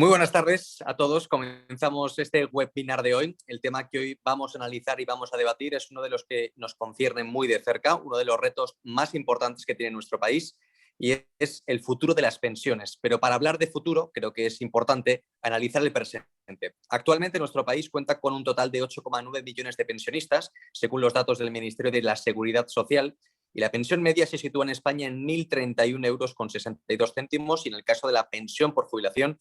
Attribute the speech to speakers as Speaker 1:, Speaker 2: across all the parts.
Speaker 1: Muy buenas tardes a todos. Comenzamos este webinar de hoy. El tema que hoy vamos a analizar y vamos a debatir es uno de los que nos concierne muy de cerca, uno de los retos más importantes que tiene nuestro país, y es el futuro de las pensiones. Pero para hablar de futuro, creo que es importante analizar el presente. Actualmente nuestro país cuenta con un total de 8,9 millones de pensionistas, según los datos del Ministerio de la Seguridad Social, y la pensión media se sitúa en España en 1.031 euros con 62 céntimos, y en el caso de la pensión por jubilación,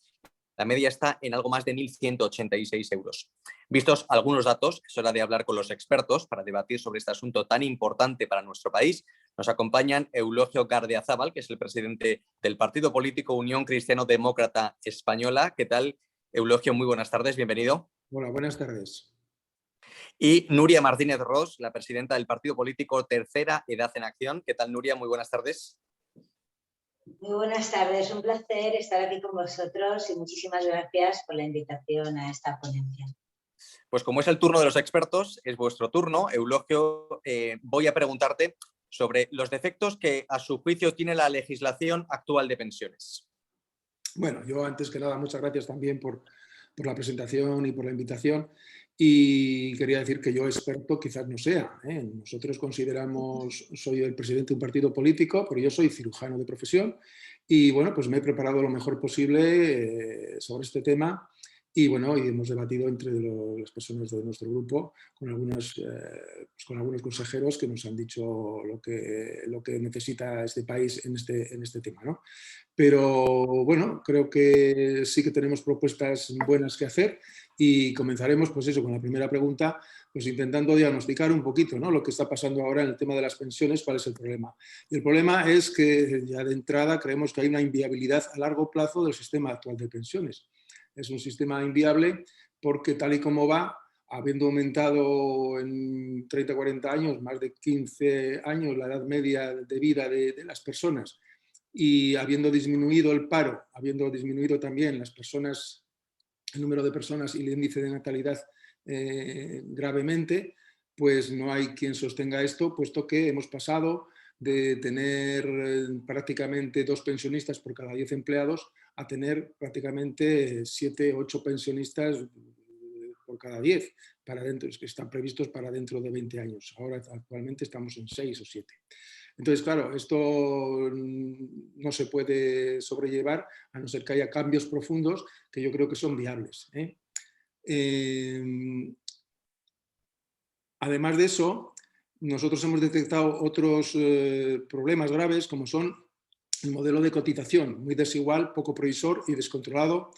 Speaker 1: la media está en algo más de 1.186 euros. Vistos algunos datos, es hora de hablar con los expertos para debatir sobre este asunto tan importante para nuestro país. Nos acompañan Eulogio Gardiazabal, que es el presidente del partido político Unión Cristiano Demócrata Española. ¿Qué tal, Eulogio? Muy buenas tardes, bienvenido.
Speaker 2: Hola, buenas tardes.
Speaker 1: Y Nuria Martínez Ros, la presidenta del partido político Tercera Edad en Acción. ¿Qué tal, Nuria? Muy buenas tardes.
Speaker 3: Muy buenas tardes, un placer estar aquí con vosotros y muchísimas gracias por la invitación a esta ponencia.
Speaker 1: Pues como es el turno de los expertos, es vuestro turno. Eulogio, voy a preguntarte sobre los defectos que a su juicio tiene la legislación actual de pensiones.
Speaker 2: Bueno, yo antes que nada muchas gracias también por la presentación y por la invitación, y quería decir que yo experto quizás no sea, ¿eh? Nosotros consideramos, soy el presidente de un partido político, pero yo soy cirujano de profesión y bueno, pues me he preparado lo mejor posible sobre este tema. Y bueno, y hemos debatido entre las personas de nuestro grupo con algunos consejeros que nos han dicho lo que necesita este país en este tema, ¿no? Pero bueno, creo que sí que tenemos propuestas buenas que hacer y comenzaremos pues eso, con la primera pregunta, pues intentando diagnosticar un poquito, ¿no?, lo que está pasando ahora en el tema de las pensiones, cuál es el problema. Y el problema es que ya de entrada creemos que hay una inviabilidad a largo plazo del sistema actual de pensiones. Es un sistema inviable porque tal y como va, habiendo aumentado en 30 o 40 años, más de 15 años la edad media de vida de las personas, y habiendo disminuido el paro, habiendo disminuido también el número de personas y el índice de natalidad gravemente, pues no hay quien sostenga esto, puesto que hemos pasado de tener prácticamente 2 pensionistas por cada 10 empleados a tener prácticamente 7 o 8 pensionistas por cada 10, que están previstos para dentro de 20 años. Ahora actualmente estamos en 6 o 7. Entonces, claro, esto no se puede sobrellevar a no ser que haya cambios profundos que yo creo que son viables, ¿eh? Además de eso, nosotros hemos detectado otros problemas graves, como son el modelo de cotización, muy desigual, poco provisor y descontrolado,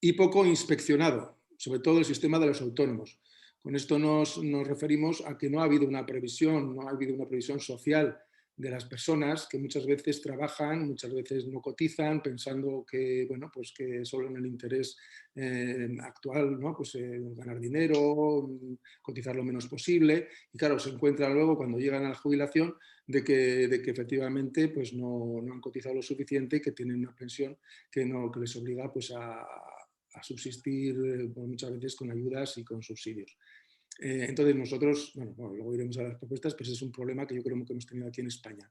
Speaker 2: y poco inspeccionado, sobre todo el sistema de los autónomos. Con esto nos referimos a que no ha habido una previsión social de las personas que muchas veces trabajan, muchas veces no cotizan, pensando que, bueno, pues que solo en el interés actual, ¿no?, pues ganar dinero, cotizar lo menos posible, y claro, se encuentran luego cuando llegan a la jubilación de que efectivamente pues no han cotizado lo suficiente y que tienen una pensión que les obliga pues a subsistir muchas veces con ayudas y con subsidios. Entonces nosotros, bueno, luego iremos a las propuestas, pero ese es un problema que yo creo que hemos tenido aquí en España.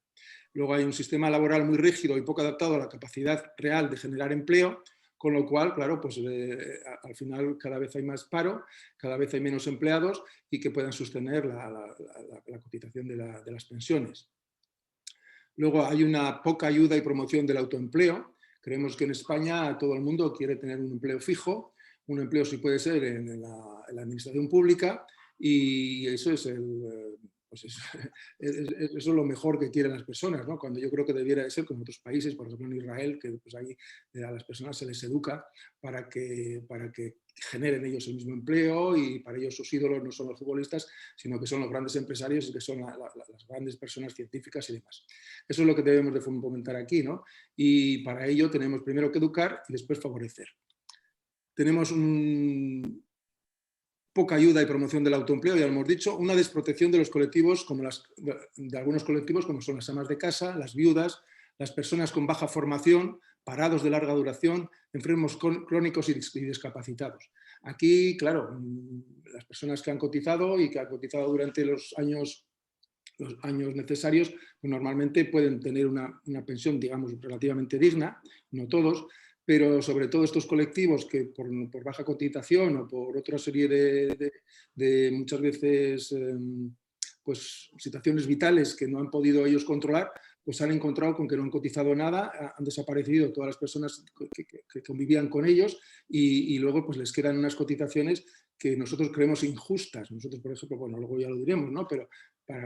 Speaker 2: Luego hay un sistema laboral muy rígido y poco adaptado a la capacidad real de generar empleo, con lo cual, claro, pues al final cada vez hay más paro, cada vez hay menos empleados y que puedan sostener la cotización de las pensiones. Luego hay una poca ayuda y promoción del autoempleo. Creemos que en España todo el mundo quiere tener un empleo fijo, un empleo si puede ser en la administración pública, y eso es eso es lo mejor que quieren las personas, ¿no? Cuando yo creo que debiera de ser como en otros países, por ejemplo en Israel, que pues ahí a las personas se les educa para que generen ellos el mismo empleo, y para ellos sus ídolos no son los futbolistas, sino que son los grandes empresarios y que son las grandes personas científicas y demás. Eso es lo que debemos de fomentar aquí, ¿no? Y para ello tenemos primero que educar y después favorecer. Tenemos poca ayuda y promoción del autoempleo, ya lo hemos dicho, una desprotección de los colectivos, de algunos colectivos, como son las amas de casa, las viudas, las personas con baja formación, parados de larga duración, enfermos crónicos y discapacitados. Aquí, claro, las personas que han cotizado y que han cotizado durante los años necesarios, pues normalmente pueden tener una pensión, digamos, relativamente digna, no todos, pero sobre todo estos colectivos que por baja cotización o por otra serie de muchas veces pues, situaciones vitales que no han podido ellos controlar, pues han encontrado con que no han cotizado nada, han desaparecido todas las personas que convivían con ellos y luego pues les quedan unas cotizaciones que nosotros creemos injustas. Nosotros, por ejemplo, bueno, luego ya lo diremos, ¿no? Pero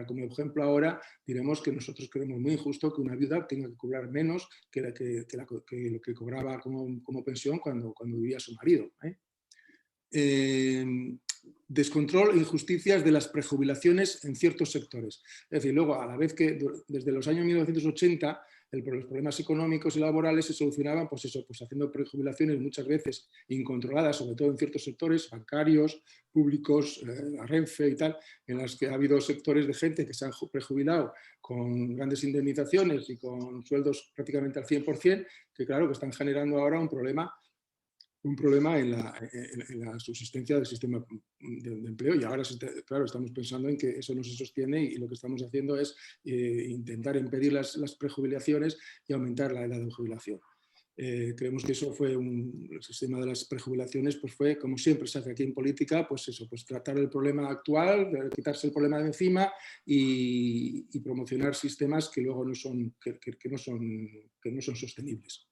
Speaker 2: como ejemplo ahora diremos que nosotros creemos muy injusto que una viuda tenga que cobrar menos que lo que cobraba como pensión cuando vivía su marido, ¿eh? Descontrol e injusticias de las prejubilaciones en ciertos sectores. Es decir, luego, a la vez que desde los años 1980 los problemas económicos y laborales se solucionaban pues haciendo prejubilaciones muchas veces incontroladas, sobre todo en ciertos sectores bancarios, públicos, la Renfe y tal, en las que ha habido sectores de gente que se han prejubilado con grandes indemnizaciones y con sueldos prácticamente al 100%, que claro, que están generando ahora un problema en la subsistencia del sistema de empleo y ahora, claro, estamos pensando en que eso no se sostiene y lo que estamos haciendo es intentar impedir las prejubilaciones y aumentar la edad de jubilación. Creemos que eso fue el sistema de las prejubilaciones, pues fue, como siempre se hace aquí en política, pues eso, pues tratar el problema actual, quitarse el problema de encima y promocionar sistemas que luego no son sostenibles.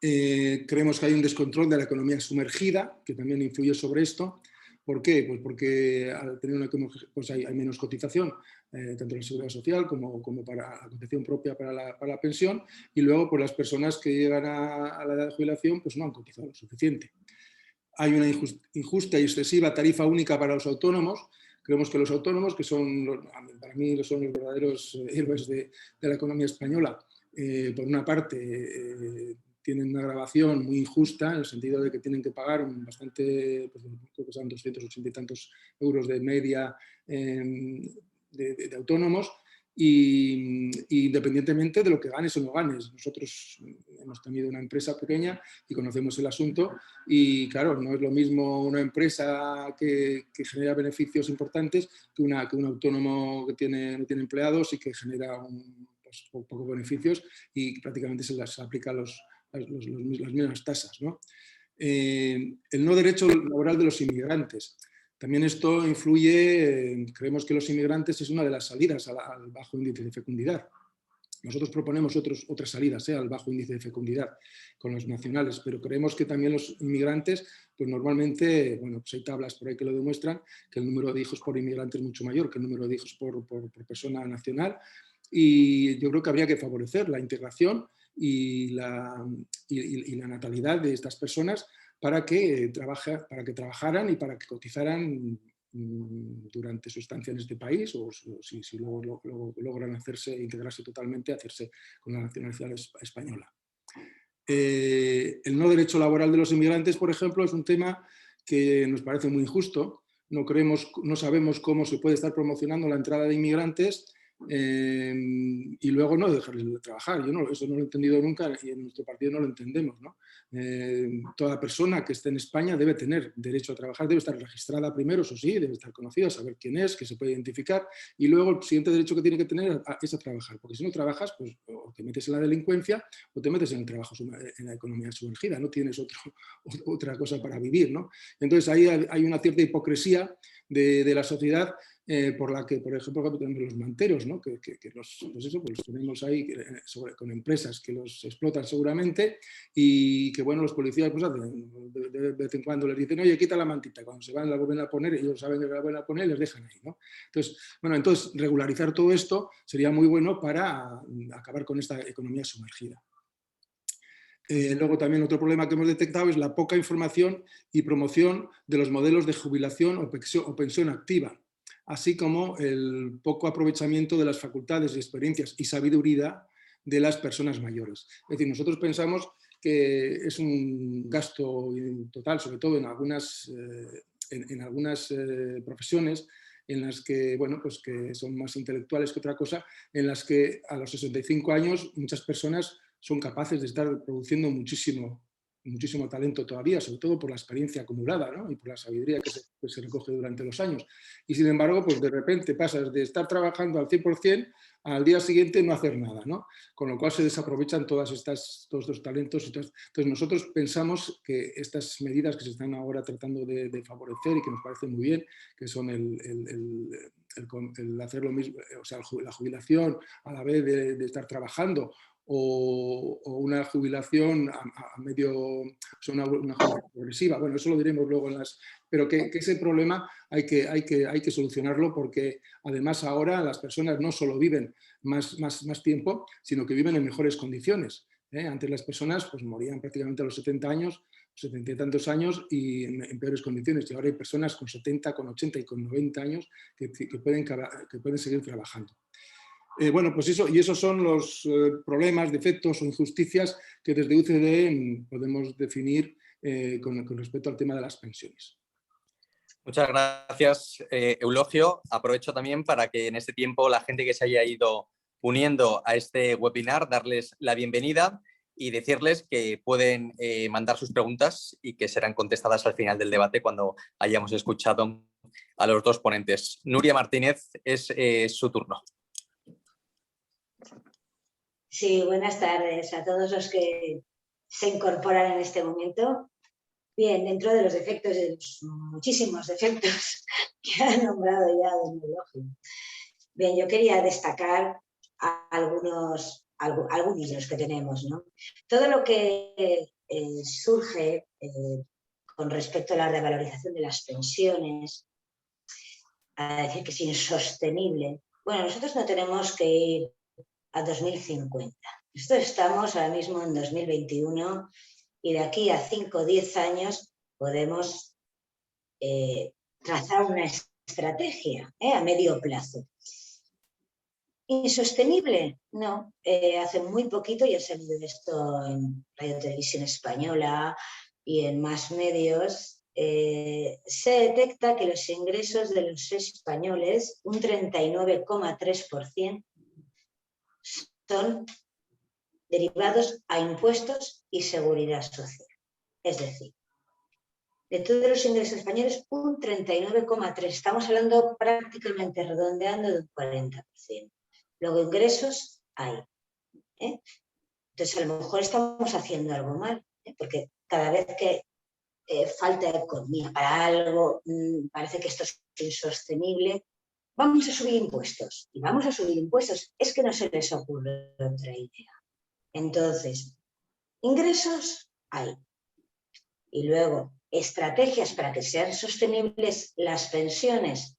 Speaker 2: Creemos que hay un descontrol de la economía sumergida, que también influye sobre esto. ¿Por qué? Pues porque al tener pues hay menos cotización, tanto en la seguridad social como para la cotización propia para la pensión, y luego pues las personas que llegan a la edad de jubilación pues no han cotizado lo suficiente. Hay una injusta y excesiva tarifa única para los autónomos. Creemos que los autónomos, que para mí son los verdaderos héroes de la economía española, por una parte tienen una grabación muy injusta, en el sentido de que tienen que pagar bastante, pues, creo que son 280 y tantos euros de media de autónomos, y independientemente de lo que ganes o no ganes. Nosotros hemos tenido una empresa pequeña y conocemos el asunto y claro, no es lo mismo una empresa que genera beneficios importantes que un autónomo que no tiene empleados y que genera pues, pocos beneficios y prácticamente se las aplica las mismas tasas, ¿no? El no derecho laboral de los inmigrantes. También esto influye, creemos que los inmigrantes es una de las salidas al bajo índice de fecundidad. Nosotros proponemos otras salidas al bajo índice de fecundidad con los nacionales, pero creemos que también los inmigrantes, pues normalmente, bueno, pues hay tablas por ahí que lo demuestran, que el número de hijos por inmigrante es mucho mayor que el número de hijos por persona nacional, y yo creo que habría que favorecer la integración y la natalidad de estas personas para que trabajaran y para que cotizaran durante su estancia en este país o si luego logran integrarse totalmente, hacerse con la nacionalidad española. El no derecho laboral de los inmigrantes, por ejemplo, es un tema que nos parece muy injusto. No sabemos cómo se puede estar promocionando la entrada de inmigrantes y luego no dejarles de trabajar. Eso no lo he entendido nunca y en nuestro partido no lo entendemos, ¿no? Toda persona que esté en España debe tener derecho a trabajar, debe estar registrada primero, eso sí, debe estar conocida, saber quién es, que se puede identificar, y luego el siguiente derecho que tiene que tener es a trabajar, porque si no trabajas, pues o te metes en la delincuencia o te metes en el trabajo, en la economía sumergida, no tienes otra cosa para vivir, ¿no? Entonces ahí hay una cierta hipocresía de la sociedad por la que, por ejemplo, los manteros, ¿no? que los tenemos ahí con empresas que los explotan seguramente y que, bueno, los policías pues, de vez en cuando les dicen, oye, quita la mantita, cuando se van la vuelven a poner, ellos saben que la vuelven a poner y les dejan ahí, ¿no? Entonces, regularizar todo esto sería muy bueno para acabar con esta economía sumergida. Luego también otro problema que hemos detectado es la poca información y promoción de los modelos de jubilación o pensión activa, así como el poco aprovechamiento de las facultades, experiencias y sabiduría de las personas mayores. Es decir, nosotros pensamos que es un gasto total, sobre todo en algunas profesiones en las que, bueno, pues que son más intelectuales que otra cosa, en las que a los 65 años muchas personas son capaces de estar produciendo muchísimo muchísimo talento todavía, sobre todo por la experiencia acumulada, ¿no? Y por la sabiduría que se recoge durante los años. Y sin embargo, pues de repente pasas de estar trabajando al 100% al día siguiente no hacer nada, ¿no? Con lo cual se desaprovechan todos estos talentos. Entonces nosotros pensamos que estas medidas que se están ahora tratando de favorecer y que nos parecen muy bien, que son el hacer lo mismo, o sea, la jubilación a la vez de estar trabajando, o una jubilación a medio, o sea, una jubilación progresiva. Bueno, eso lo diremos luego en las... Pero que ese problema hay que solucionarlo, porque además ahora las personas no solo viven más tiempo, sino que viven en mejores condiciones. Antes las personas pues, morían prácticamente a los 70 años, 70 y tantos años, y en peores condiciones. Y ahora hay personas con 70, con 80 y con 90 años que pueden seguir trabajando. Bueno, pues eso, y esos son los problemas, defectos o injusticias que desde UCD podemos definir con respecto al tema de las pensiones.
Speaker 1: Muchas gracias, Eulogio. Aprovecho también para que en este tiempo la gente que se haya ido uniendo a este webinar, darles la bienvenida y decirles que pueden mandar sus preguntas y que serán contestadas al final del debate cuando hayamos escuchado a los dos ponentes. Nuria Martínez, es su turno.
Speaker 3: Sí, buenas tardes a todos los que se incorporan en este momento. Bien, dentro de los defectos, de los muchísimos defectos que ha nombrado ya don Eulogio. Bien, yo quería destacar algunos de los que tenemos, ¿no? Todo lo que surge con respecto a la revalorización de las pensiones, a decir que es insostenible. Bueno, nosotros no tenemos que ir a 2050. Nosotros estamos ahora mismo en 2021 y de aquí a 5 o 10 años podemos trazar una estrategia a medio plazo. ¿Insostenible? No. Hace muy poquito, ya ha salido esto en Radio Televisión Española y en más medios, se detecta que los ingresos de los españoles, un 39,3%, son derivados a impuestos y seguridad social. Es decir, de todos los ingresos españoles, un 39,3%. Estamos hablando prácticamente redondeando de un 40%. Luego ingresos hay. Entonces a lo mejor estamos haciendo algo mal, porque cada vez que falta economía para algo, parece que esto es insostenible, vamos a subir impuestos. Y vamos a subir impuestos. Es que no se les ocurre otra idea. Entonces, ingresos hay. Y luego, estrategias para que sean sostenibles las pensiones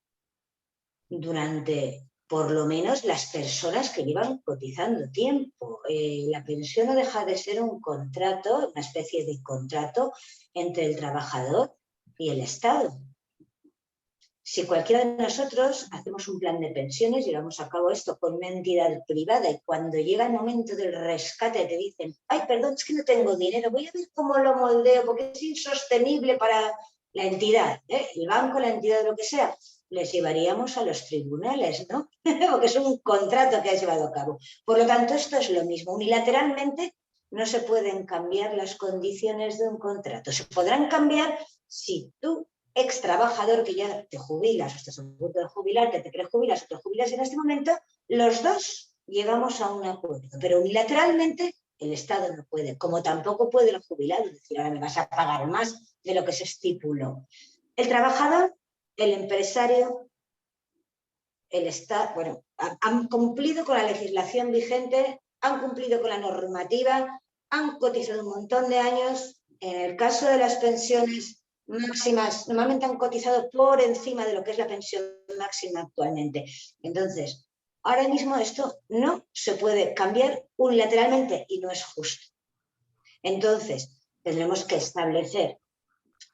Speaker 3: durante, por lo menos, las personas que llevan cotizando tiempo. La pensión no deja de ser un contrato, una especie de contrato entre el trabajador y el Estado. Si cualquiera de nosotros hacemos un plan de pensiones, llevamos a cabo esto con una entidad privada y cuando llega el momento del rescate te dicen, ay, perdón, es que no tengo dinero, voy a ver cómo lo moldeo porque es insostenible para la entidad, el banco, la entidad, lo que sea, les llevaríamos a los tribunales, ¿no? Porque es un contrato que has llevado a cabo. Por lo tanto, esto es lo mismo. Unilateralmente no se pueden cambiar las condiciones de un contrato. Se podrán cambiar si tú, ex trabajador que ya te jubilas o estás a punto de jubilarte, te prejubilas o te jubilas en este momento, los dos llegamos a un acuerdo, pero unilateralmente el Estado no puede, como tampoco puede el jubilado, es decir, ahora me vas a pagar más de lo que se estipuló. El trabajador, el empresario, el Estado, bueno, han cumplido con la legislación vigente, han cumplido con la normativa, han cotizado un montón de años. En el caso de las pensiones máximas, normalmente han cotizado por encima de lo que es la pensión máxima actualmente. Entonces, ahora mismo esto no se puede cambiar unilateralmente y no es justo. Entonces, tendremos que establecer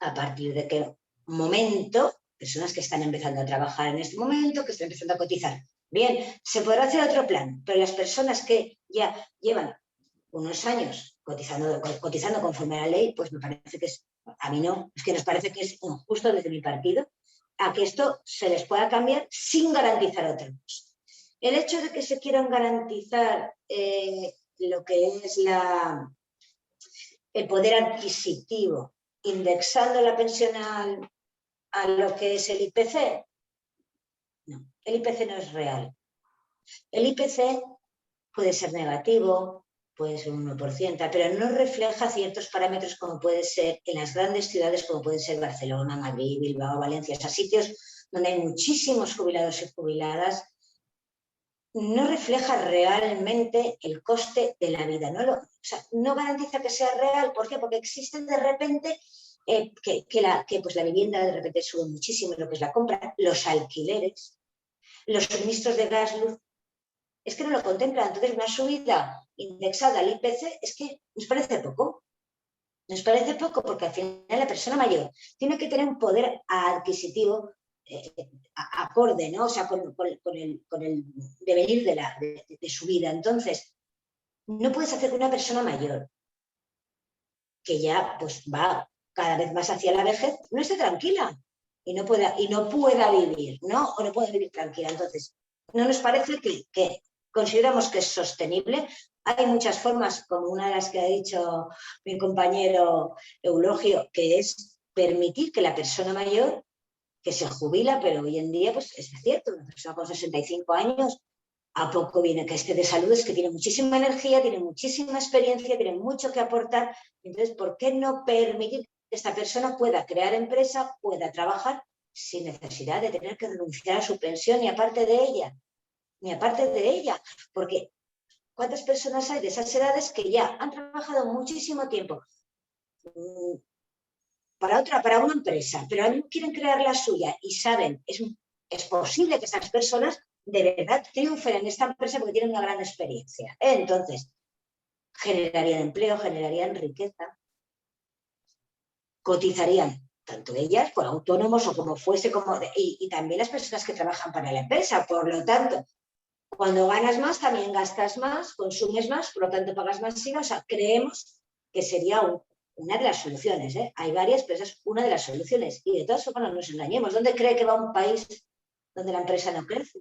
Speaker 3: a partir de qué momento, personas que están empezando a trabajar en este momento, que están empezando a cotizar. Bien, se podrá hacer otro plan, pero las personas que ya llevan unos años cotizando conforme a la ley, pues me parece que es, a mí no, es que nos parece que es injusto desde mi partido, a que esto se les pueda cambiar sin garantizar otra cosa. El hecho de que se quieran garantizar lo que es el poder adquisitivo, indexando la pensión a lo que es el IPC. No, el IPC no es real. El IPC puede ser negativo, puede ser un 1%, pero no refleja ciertos parámetros como puede ser en las grandes ciudades, como pueden ser Barcelona, Madrid, Bilbao, Valencia, o sea, sitios donde hay muchísimos jubilados y jubiladas. No refleja realmente el coste de la vida, o sea, no garantiza que sea real. ¿Por qué? Porque existen de repente que pues la vivienda de repente sube muchísimo, lo que es la compra, los alquileres, los suministros de gas, luz, es que no lo contemplan. Entonces, una subida indexada al IPC es que nos parece poco. Nos parece poco porque al final la persona mayor tiene que tener un poder adquisitivo acorde, ¿no? O sea, con el devenir de su vida. Entonces, no puedes hacer que una persona mayor, que ya pues va cada vez más hacia la vejez, no esté tranquila y no pueda vivir, ¿no? O no puede vivir tranquila. Entonces, no nos parece que consideramos que es sostenible. Hay muchas formas, como una de las que ha dicho mi compañero Eulogio, que es permitir que la persona mayor, que se jubila, pero hoy en día, pues es cierto, una persona con 65 años, a poco viene que esté de salud, es que tiene muchísima energía, tiene muchísima experiencia, tiene mucho que aportar. Entonces, ¿por qué no permitir que esta persona pueda crear empresa, pueda trabajar sin necesidad de tener que renunciar a su pensión ni aparte de ella? Porque ¿cuántas personas hay de esas edades que ya han trabajado muchísimo tiempo para una empresa, pero no quieren crear la suya y saben, es posible que esas personas de verdad triunfen en esta empresa porque tienen una gran experiencia? Entonces, generarían empleo, generarían riqueza, cotizarían tanto ellas por autónomos o como fuese, y también las personas que trabajan para la empresa. Por lo tanto, cuando ganas más, también gastas más, consumes más, por lo tanto pagas más IVA. O sea, creemos que sería una de las soluciones, ¿eh? Hay varias, pero esa es una de las soluciones. Y de todas formas, no nos engañemos. ¿Dónde cree que va un país donde la empresa no crece?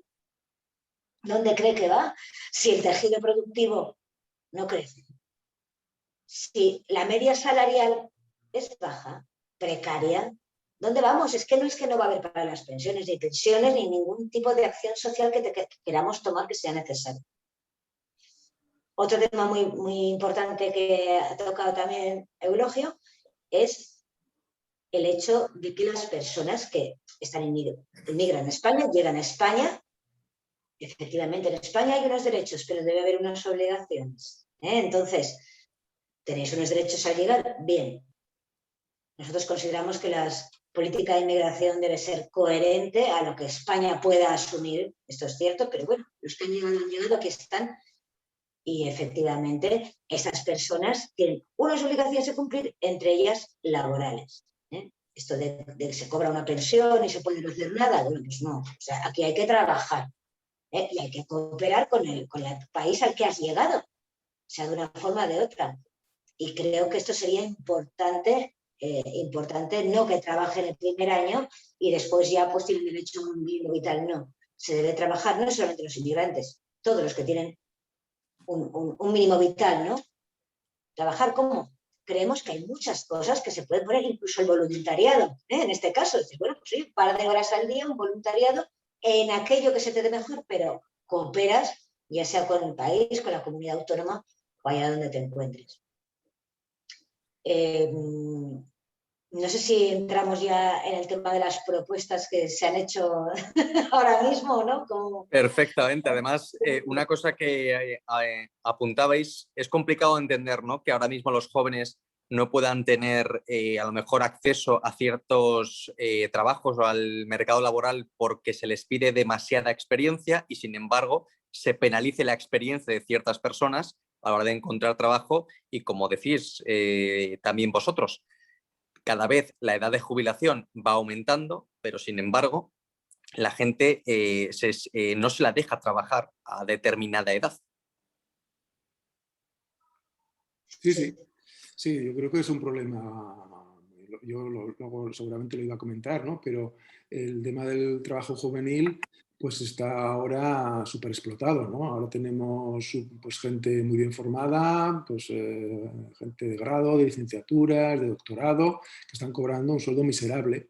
Speaker 3: ¿Dónde cree que va? Si el tejido productivo no crece, si la media salarial es baja, precaria, ¿dónde vamos? Es que no va a haber para las pensiones, ni ningún tipo de acción social que queramos tomar que sea necesario. Otro tema muy, muy importante que ha tocado también Eulogio es el hecho de que las personas que emigran a España, llegan a España. Efectivamente, en España hay unos derechos, pero debe haber unas obligaciones, ¿eh? Entonces, ¿tenéis unos derechos al llegar? Bien. Nosotros consideramos que la política de inmigración debe ser coherente a lo que España pueda asumir. Esto es cierto, pero bueno, los que han llegado, aquí están. Y efectivamente, esas personas tienen unas obligaciones a cumplir, entre ellas laborales, ¿eh? Esto de que se cobra una pensión y se puede no hacer nada, bueno, pues no. O sea, aquí hay que trabajar, ¿eh? Y hay que cooperar con el país al que has llegado, sea de una forma o de otra. Y creo que esto sería importante, no que trabajen el primer año y después ya pues tienen derecho a un mínimo vital. No, se debe trabajar no solamente los inmigrantes, todos los que tienen un mínimo vital, ¿no? ¿Trabajar cómo? Creemos que hay muchas cosas que se pueden poner, incluso el voluntariado, ¿eh? En este caso, bueno, pues sí, un par de horas al día, un voluntariado en aquello que se te dé mejor, pero cooperas, ya sea con el país, con la comunidad autónoma o allá donde te encuentres. No sé si entramos ya en el tema de las propuestas que se han hecho ahora mismo, ¿no?
Speaker 1: Perfectamente. Además, una cosa que apuntabais, es complicado entender, ¿no?, que ahora mismo los jóvenes no puedan tener a lo mejor acceso a ciertos trabajos o al mercado laboral porque se les pide demasiada experiencia y, sin embargo, se penalice la experiencia de ciertas personas a la hora de encontrar trabajo y, como decís también vosotros, cada vez la edad de jubilación va aumentando, pero sin embargo la gente no se la deja trabajar a determinada edad.
Speaker 2: Sí, yo creo que es un problema. Yo luego seguramente lo iba a comentar, ¿no? Pero el tema del trabajo juvenil pues está ahora súper explotado, ¿no? Ahora tenemos pues, gente muy bien formada, pues, gente de grado, de licenciaturas, de doctorado, que están cobrando un sueldo miserable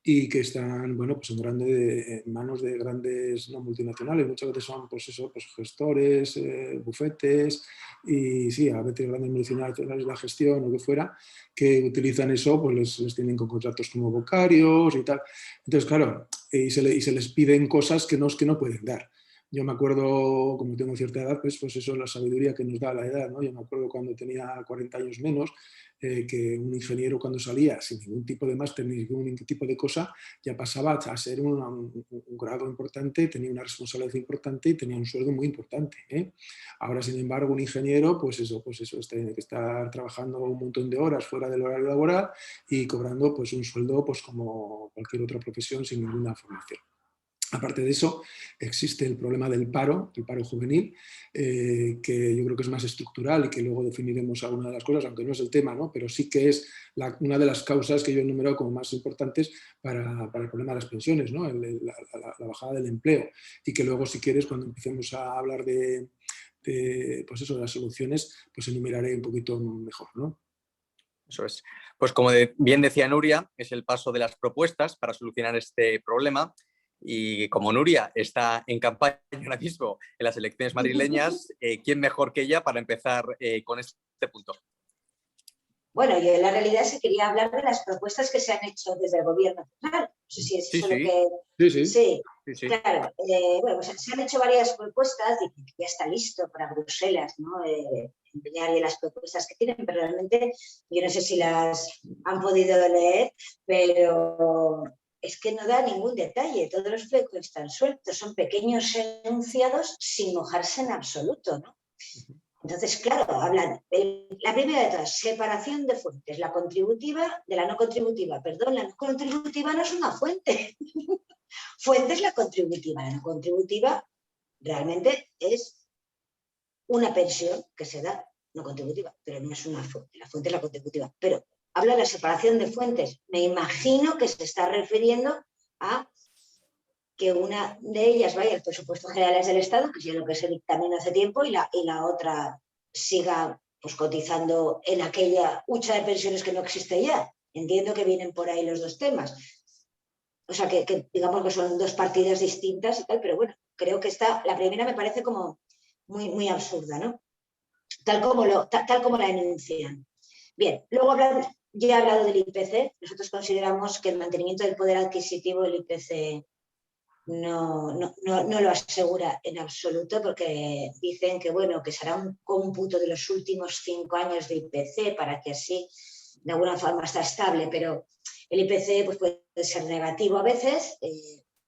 Speaker 2: y que están, bueno, pues en manos de grandes no multinacionales. Muchas veces son, pues eso, pues gestores, bufetes y sí, a veces grandes multinacionales de la gestión o lo que fuera, que utilizan eso, pues les tienen con contratos como becarios y tal. Entonces, claro, y se les piden cosas que no pueden dar. Yo me acuerdo, como tengo cierta edad, pues eso es la sabiduría que nos da la edad, ¿no? Yo me acuerdo cuando tenía 40 años menos, que un ingeniero cuando salía sin ningún tipo de máster ni ningún tipo de cosa, ya pasaba a ser un grado importante, tenía una responsabilidad importante y tenía un sueldo muy importante, ¿eh? Ahora, sin embargo, un ingeniero, pues eso tiene que estar trabajando un montón de horas fuera del horario laboral y cobrando pues un sueldo pues como cualquier otra profesión sin ninguna formación. Aparte de eso, existe el problema del paro, el paro juvenil, que yo creo que es más estructural y que luego definiremos alguna de las cosas, aunque no es el tema, ¿no? Pero sí que es una de las causas que yo he enumerado como más importantes para el problema de las pensiones, ¿no? La bajada del empleo. Y que luego, si quieres, cuando empecemos a hablar pues eso, de las soluciones, pues enumeraré un poquito mejor, ¿no?
Speaker 1: Eso es. Pues como bien decía Nuria, es el paso de las propuestas para solucionar este problema. Y como Nuria está en campaña ahora mismo en las elecciones madrileñas, ¿quién mejor que ella para empezar con este punto?
Speaker 3: Bueno, yo en la realidad sí quería hablar de las propuestas que se han hecho desde el gobierno central. No sé si es eso lo que... Sí, claro. Bueno, pues se han hecho varias propuestas y ya está listo para Bruselas, ¿no? Enviar las propuestas que tienen, pero realmente yo no sé si las han podido leer, pero es que no da ningún detalle. Todos los flecos están sueltos, son pequeños enunciados sin mojarse en absoluto, ¿no? Entonces, claro, hablan, la primera de todas, separación de fuentes, la contributiva de la no contributiva. Perdón, la no contributiva no es una fuente. Fuente es la contributiva. La no contributiva realmente es una pensión que se da no contributiva, pero no es una fuente. La fuente es la contributiva. Pero habla de la separación de fuentes. Me imagino que se está refiriendo a que una de ellas vaya al presupuesto generales del Estado, que es lo que se dictamina hace tiempo, y la otra siga pues, cotizando en aquella hucha de pensiones que no existe ya. Entiendo que vienen por ahí los dos temas. O sea, que digamos que son dos partidas distintas y tal, pero bueno, creo que la primera me parece como muy, muy absurda, ¿no? Tal como la enuncian. Bien, luego ya he hablado del IPC. Nosotros consideramos que el mantenimiento del poder adquisitivo del IPC no lo asegura en absoluto, porque dicen que, bueno, que será un cómputo de los últimos 5 años de IPC para que así de alguna forma está estable, pero el IPC pues, puede ser negativo a veces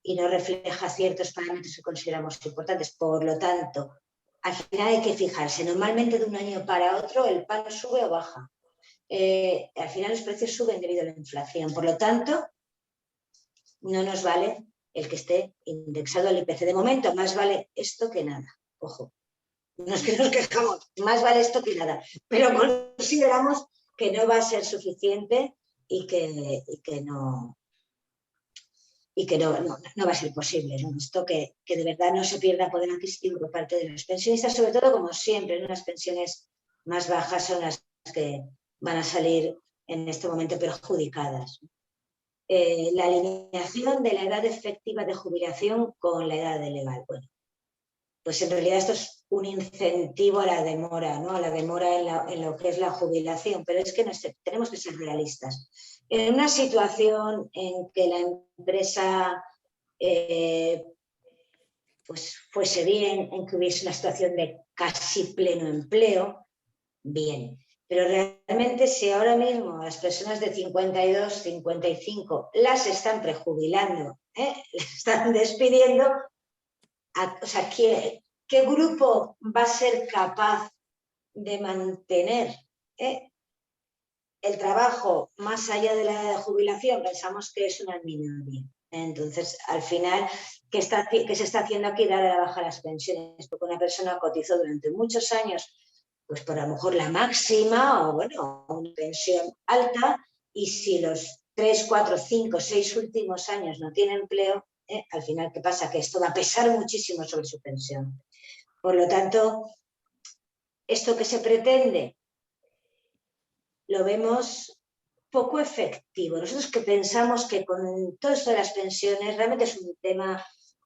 Speaker 3: y no refleja ciertos parámetros que consideramos importantes. Por lo tanto, al final hay que fijarse. Normalmente de un año para otro el pan sube o baja. Al final los precios suben debido a la inflación. Por lo tanto, no nos vale el que esté indexado al IPC. De momento, más vale esto que nada. Ojo, no es que nos quejamos, más vale esto que nada. Pero consideramos que no va a ser suficiente y que no va a ser posible, ¿no? Esto que de verdad no se pierda poder adquisitivo por parte de los pensionistas, sobre todo, como siempre, ¿no? Las pensiones más bajas son las que van a salir en este momento perjudicadas. La alineación de la edad efectiva de jubilación con la edad legal. Bueno, pues en realidad esto es un incentivo a la demora, ¿no? A la demora en lo que es la jubilación, pero es que tenemos que ser realistas. En una situación en que la empresa pues fuese bien, en que hubiese una situación de casi pleno empleo, bien. Pero realmente si ahora mismo las personas de 52, 55 las están prejubilando, las están despidiendo, o sea, ¿qué grupo va a ser capaz de mantener el trabajo más allá de la edad de jubilación? Pensamos que es una minoría. Entonces, al final, ¿qué se está haciendo aquí? Dar a la baja las pensiones, porque una persona cotizó durante muchos años pues por a lo mejor la máxima o bueno, una pensión alta, y si los 3, 4, 5, 6 últimos años no tiene empleo, Al final, ¿qué pasa? Que esto va a pesar muchísimo sobre su pensión. Por lo tanto, esto que se pretende lo vemos poco efectivo. Nosotros que pensamos que con todo esto de las pensiones realmente es un tema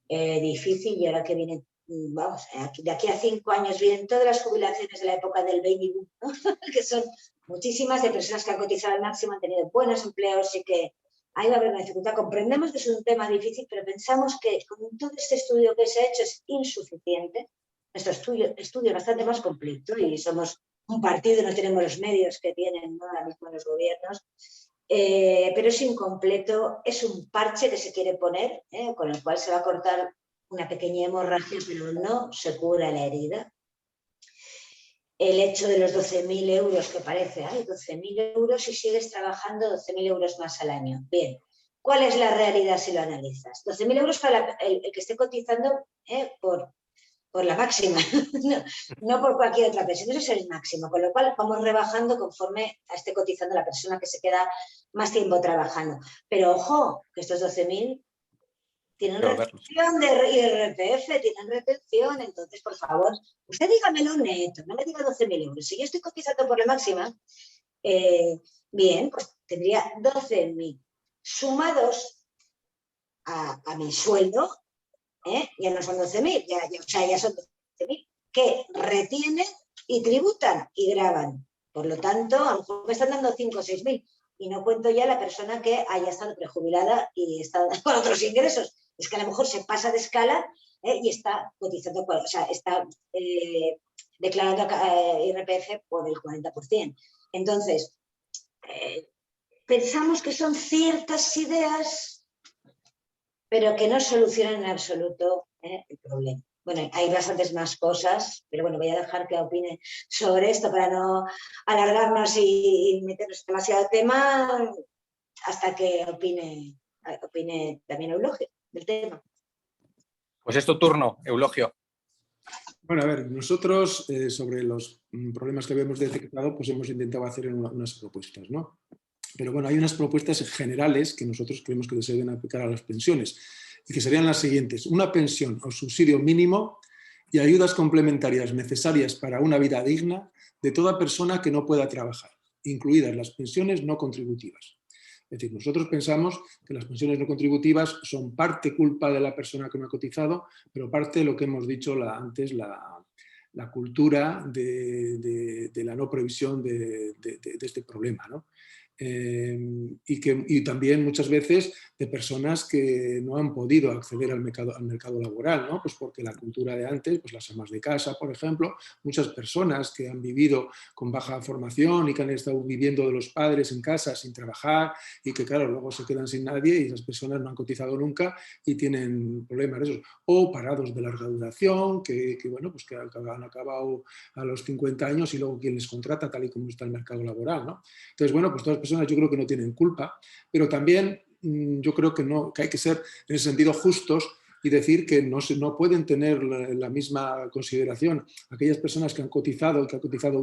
Speaker 3: difícil, y ahora que viene, vamos, de aquí a 5 años vienen todas las jubilaciones de la época del baby boom, ¿no? Que son muchísimas, de personas que han cotizado al máximo, han tenido buenos empleos y que ahí va a haber una dificultad. Comprendemos que es un tema difícil, pero pensamos que con todo este estudio que se ha hecho es insuficiente. Nuestro estudio es bastante más completo y somos un partido y no tenemos los medios que tienen, ¿no?, ahora mismo los gobiernos, pero es incompleto, es un parche que se quiere poner, con el cual se va a cortar una pequeña hemorragia, pero no se cura la herida. El hecho de los 12.000 euros, que parece, ay, 12.000 euros y sigues trabajando 12.000 euros más al año. Bien, ¿cuál es la realidad si lo analizas? 12.000 euros para el que esté cotizando por la máxima, no por cualquier otra pensión, eso es el máximo, con lo cual vamos rebajando conforme esté cotizando la persona que se queda más tiempo trabajando. Pero ojo, que estos 12.000 tienen retención de IRPF, tienen retención, entonces, por favor, usted dígamelo neto, no me diga 12.000 euros. Si yo estoy cotizando por la máxima, bien, pues tendría 12.000 sumados a mi sueldo, ya no son 12.000, o sea, ya son 12.000 que retienen y tributan y graban. Por lo tanto, a lo mejor me están dando 5 o 6.000 y no cuento ya la persona que haya estado prejubilada y está con otros ingresos. Es que a lo mejor se pasa de escala y está cotizando, o sea, está declarando IRPF por el 40%. Entonces, pensamos que son ciertas ideas, pero que no solucionan en absoluto el problema. Bueno, hay bastantes más cosas, pero bueno, voy a dejar que opine sobre esto para no alargarnos y meternos demasiado tema, hasta que opine también Eulogio del tema.
Speaker 1: Pues es tu turno, Eulogio.
Speaker 2: Bueno, a ver, nosotros sobre los problemas que habíamos detectado, pues hemos intentado hacer unas propuestas, ¿no? Pero bueno, hay unas propuestas generales que nosotros creemos que se deben aplicar a las pensiones y que serían las siguientes: una pensión o subsidio mínimo y ayudas complementarias necesarias para una vida digna de toda persona que no pueda trabajar, incluidas las pensiones no contributivas. Es decir, nosotros pensamos que las pensiones no contributivas son parte culpa de la persona que no ha cotizado, pero parte de lo que hemos dicho antes, la cultura de la no previsión de este problema, ¿no? Y también muchas veces de personas que no han podido acceder al mercado laboral, ¿no? Pues porque la cultura de antes, pues las amas de casa, por ejemplo, muchas personas que han vivido con baja formación y que han estado viviendo de los padres en casa sin trabajar y que claro, luego se quedan sin nadie y esas personas no han cotizado nunca y tienen problemas esos. O parados de larga duración bueno, pues que han acabado a los 50 años y luego quién les contrata tal y como está el mercado laboral, ¿no? Entonces, bueno, pues todas las personas yo creo que no tienen culpa, pero también yo creo que hay que ser en ese sentido justos y decir que no pueden tener la misma consideración aquellas personas que han cotizado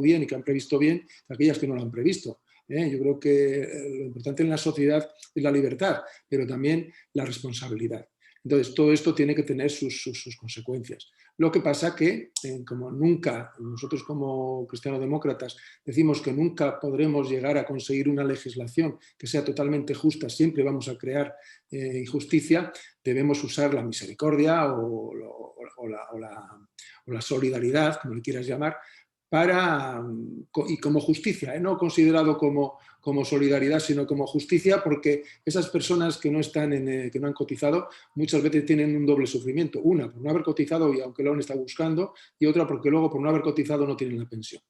Speaker 2: bien y que han previsto bien que aquellas que no lo han previsto. Yo creo que lo importante en la sociedad es la libertad, pero también la responsabilidad. Entonces, todo esto tiene que tener sus consecuencias. Lo que pasa que, como nunca, nosotros como cristianodemócratas decimos que nunca podremos llegar a conseguir una legislación que sea totalmente justa, siempre vamos a crear injusticia, debemos usar la misericordia o la solidaridad, como le quieras llamar, y como justicia, no considerado como solidaridad, sino como justicia, porque esas personas que no han cotizado muchas veces tienen un doble sufrimiento. Una, por no haber cotizado y aunque lo han estado buscando, y otra porque luego por no haber cotizado no tienen la pensión.